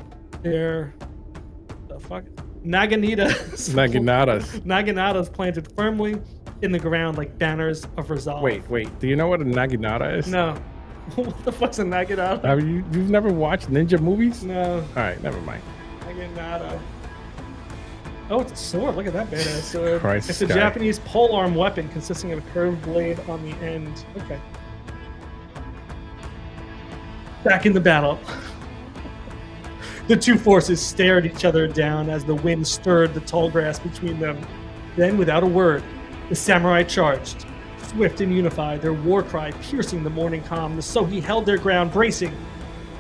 Speaker 1: Their Naginatas planted firmly in the ground like banners of resolve.
Speaker 2: Wait. Do you know what a Naginata is?
Speaker 1: No. What the fuck's a Naginata?
Speaker 2: You've never watched ninja movies?
Speaker 1: No.
Speaker 2: All right, never mind.
Speaker 1: Naginata. Oh, it's a sword. Look at that badass sword.
Speaker 2: Christ,
Speaker 1: it's a Japanese polearm weapon consisting of a curved blade on the end. Okay. Back in the battle. The 2 forces stared each other down as the wind stirred the tall grass between them. Then, without a word, the samurai charged. Swift and unified, their war cry piercing the morning calm, the Sohi held their ground, bracing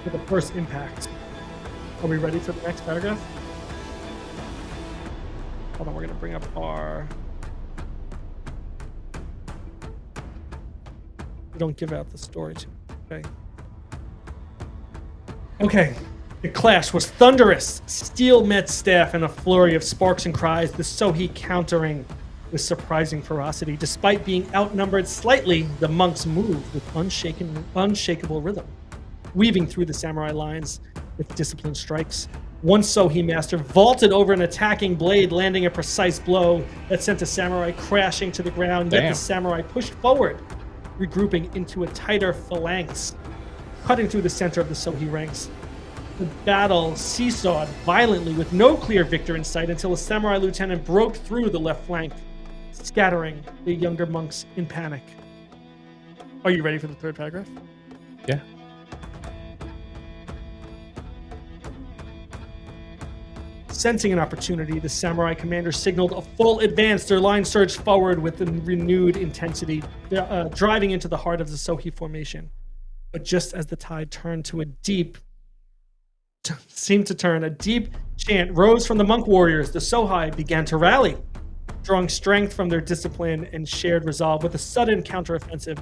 Speaker 1: for the first impact. Are we ready for the next paragraph? Hold on, we're going to bring up our... We don't give out the story too. Okay. Okay. The clash was thunderous. Steel met staff in a flurry of sparks and cries, the Sohi countering with surprising ferocity. Despite being outnumbered slightly, the monks moved with unshakable rhythm, weaving through the samurai lines with disciplined strikes. One Sohi master vaulted over an attacking blade, landing a precise blow that sent a samurai crashing to the ground. Yet the samurai pushed forward, regrouping into a tighter phalanx, cutting through the center of the Sohi ranks. The battle seesawed violently with no clear victor in sight until a samurai lieutenant broke through the left flank, scattering the younger monks in panic. Are you ready for the third paragraph?
Speaker 2: Yeah.
Speaker 1: Sensing an opportunity, the samurai commander signaled a full advance. Their line surged forward with renewed intensity, driving into the heart of the Sohi formation. But just as the tide turned to a deep chant rose from the monk warriors. The Sohai began to rally, drawing strength from their discipline and shared resolve. With a sudden counteroffensive,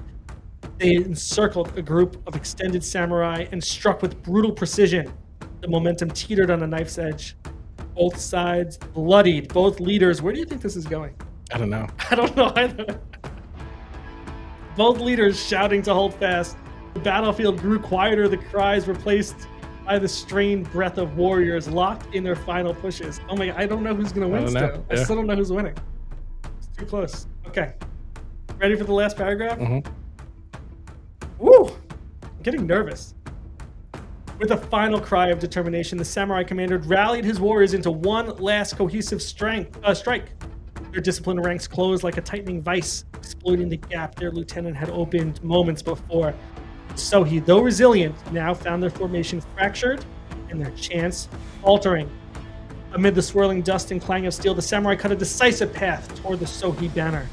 Speaker 1: they encircled a group of extended samurai and struck with brutal precision. The momentum teetered on a knife's edge. Both sides bloodied, both leaders. Where do you think this is going?
Speaker 2: I don't know.
Speaker 1: I don't know either. Both leaders shouting to hold fast. The battlefield grew quieter. The cries replaced by the strained breath of warriors locked in their final pushes. Oh my, I don't know who's going to win still. I still don't know who's winning. It's too close. Okay. Ready for the last paragraph?
Speaker 2: Mm-hmm.
Speaker 1: Woo! I'm getting nervous. With a final cry of determination, the samurai commander rallied his warriors into one last cohesive strike. Their disciplined ranks closed like a tightening vice, exploiting the gap their lieutenant had opened moments before. Sohi, though resilient, now found their formation fractured and their chance faltering. Amid the swirling dust and clang of steel, the samurai cut a decisive path toward the Sohi banner.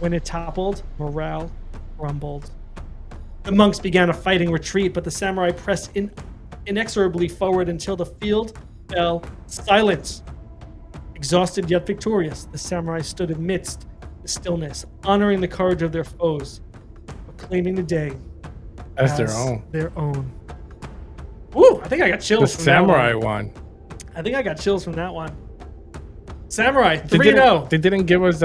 Speaker 1: When it toppled, morale crumbled. The monks began a fighting retreat, but the samurai pressed inexorably forward until the field fell silent. Exhausted yet victorious, the samurai stood amidst the stillness, honoring the courage of their foes, proclaiming the day
Speaker 2: as their own.
Speaker 1: Woo! I think I got chills.
Speaker 2: The samurai one.
Speaker 1: I think I got chills from that one. Samurai 3-0.
Speaker 2: They didn't give us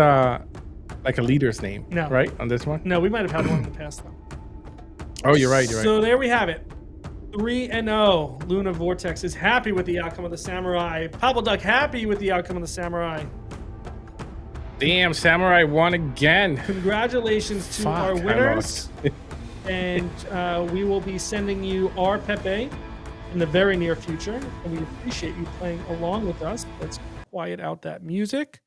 Speaker 2: like a leader's name,
Speaker 1: no,
Speaker 2: right? On this one?
Speaker 1: No, we might have had one in the past though.
Speaker 2: Oh, you're right.
Speaker 1: So there we have it. 3-0. Luna Vortex is happy with the outcome of the samurai. Pablo Duck happy with the outcome of the samurai.
Speaker 2: Damn, samurai won again.
Speaker 1: Congratulations to our winners. And we will be sending you our Pepe in the very near future. And we appreciate you playing along with us. Let's quiet out that music.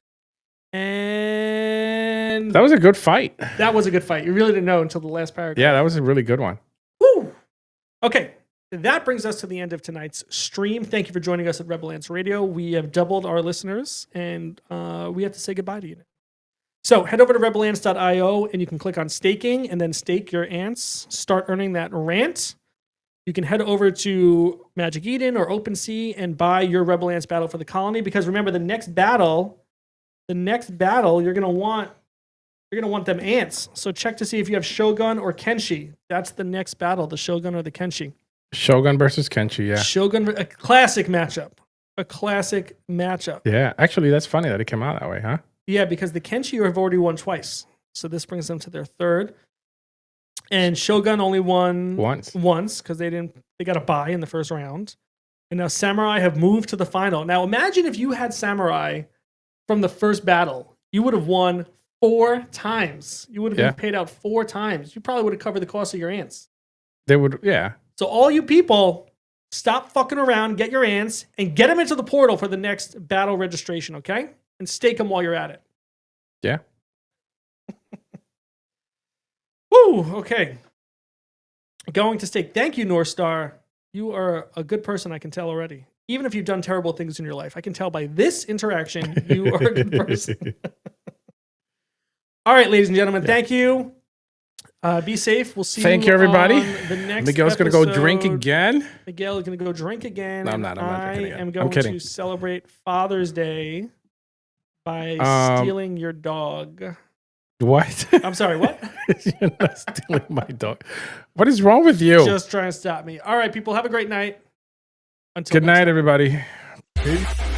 Speaker 1: And
Speaker 2: that was a good fight.
Speaker 1: That was a good fight. You really didn't know until the last paragraph.
Speaker 2: Yeah, that was a really good one.
Speaker 1: Woo! Okay. That brings us to the end of tonight's stream. Thank you for joining us at Rebel Ants Radio. We have doubled our listeners, and we have to say goodbye to you now. So head over to rebelants.io, and you can click on staking, and then stake your ants. Start earning that RANT. You can head over to Magic Eden or OpenSea and buy your Rebel Ants battle for the colony. Because remember, the next battle, you're gonna want them ants. So check to see if you have Shogun or Kenshi. That's the next battle, the Shogun or the Kenshi.
Speaker 2: Shogun versus Kenshi, yeah.
Speaker 1: Shogun, a classic matchup. A classic matchup.
Speaker 2: Yeah, actually, that's funny that it came out that way, huh?
Speaker 1: Yeah, because the Kenshi have already won twice. So this brings them to their third. And Shogun only won once because they got a bye in the first round. And now Samurai have moved to the final. Now imagine if you had Samurai from the first battle. You would have won 4 times. You would have been paid out 4 times. You probably would have covered the cost of your ants.
Speaker 2: They would, yeah.
Speaker 1: So all you people, stop fucking around, get your ants, and get them into the portal for the next battle registration, okay? And stake them while you're at it.
Speaker 2: Yeah.
Speaker 1: Woo, okay. Going to stake. Thank you, North Star. You are a good person, I can tell already. Even if you've done terrible things in your life, I can tell by this interaction you are a good person. All right, ladies and gentlemen, thank you. Be safe. We'll see
Speaker 2: Thank
Speaker 1: you
Speaker 2: everybody.
Speaker 1: On the next
Speaker 2: Miguel's going to go drink again.
Speaker 1: Miguel is going to go drink again.
Speaker 2: No, I'm not.
Speaker 1: I am going to celebrate Father's Day by stealing your dog.
Speaker 2: What?
Speaker 1: I'm sorry, what?
Speaker 2: You're not stealing my dog. What is wrong with you?
Speaker 1: Just trying to stop me. All right, people, have a great night. Until
Speaker 2: Good
Speaker 1: next
Speaker 2: night,
Speaker 1: time.
Speaker 2: everybody. Peace.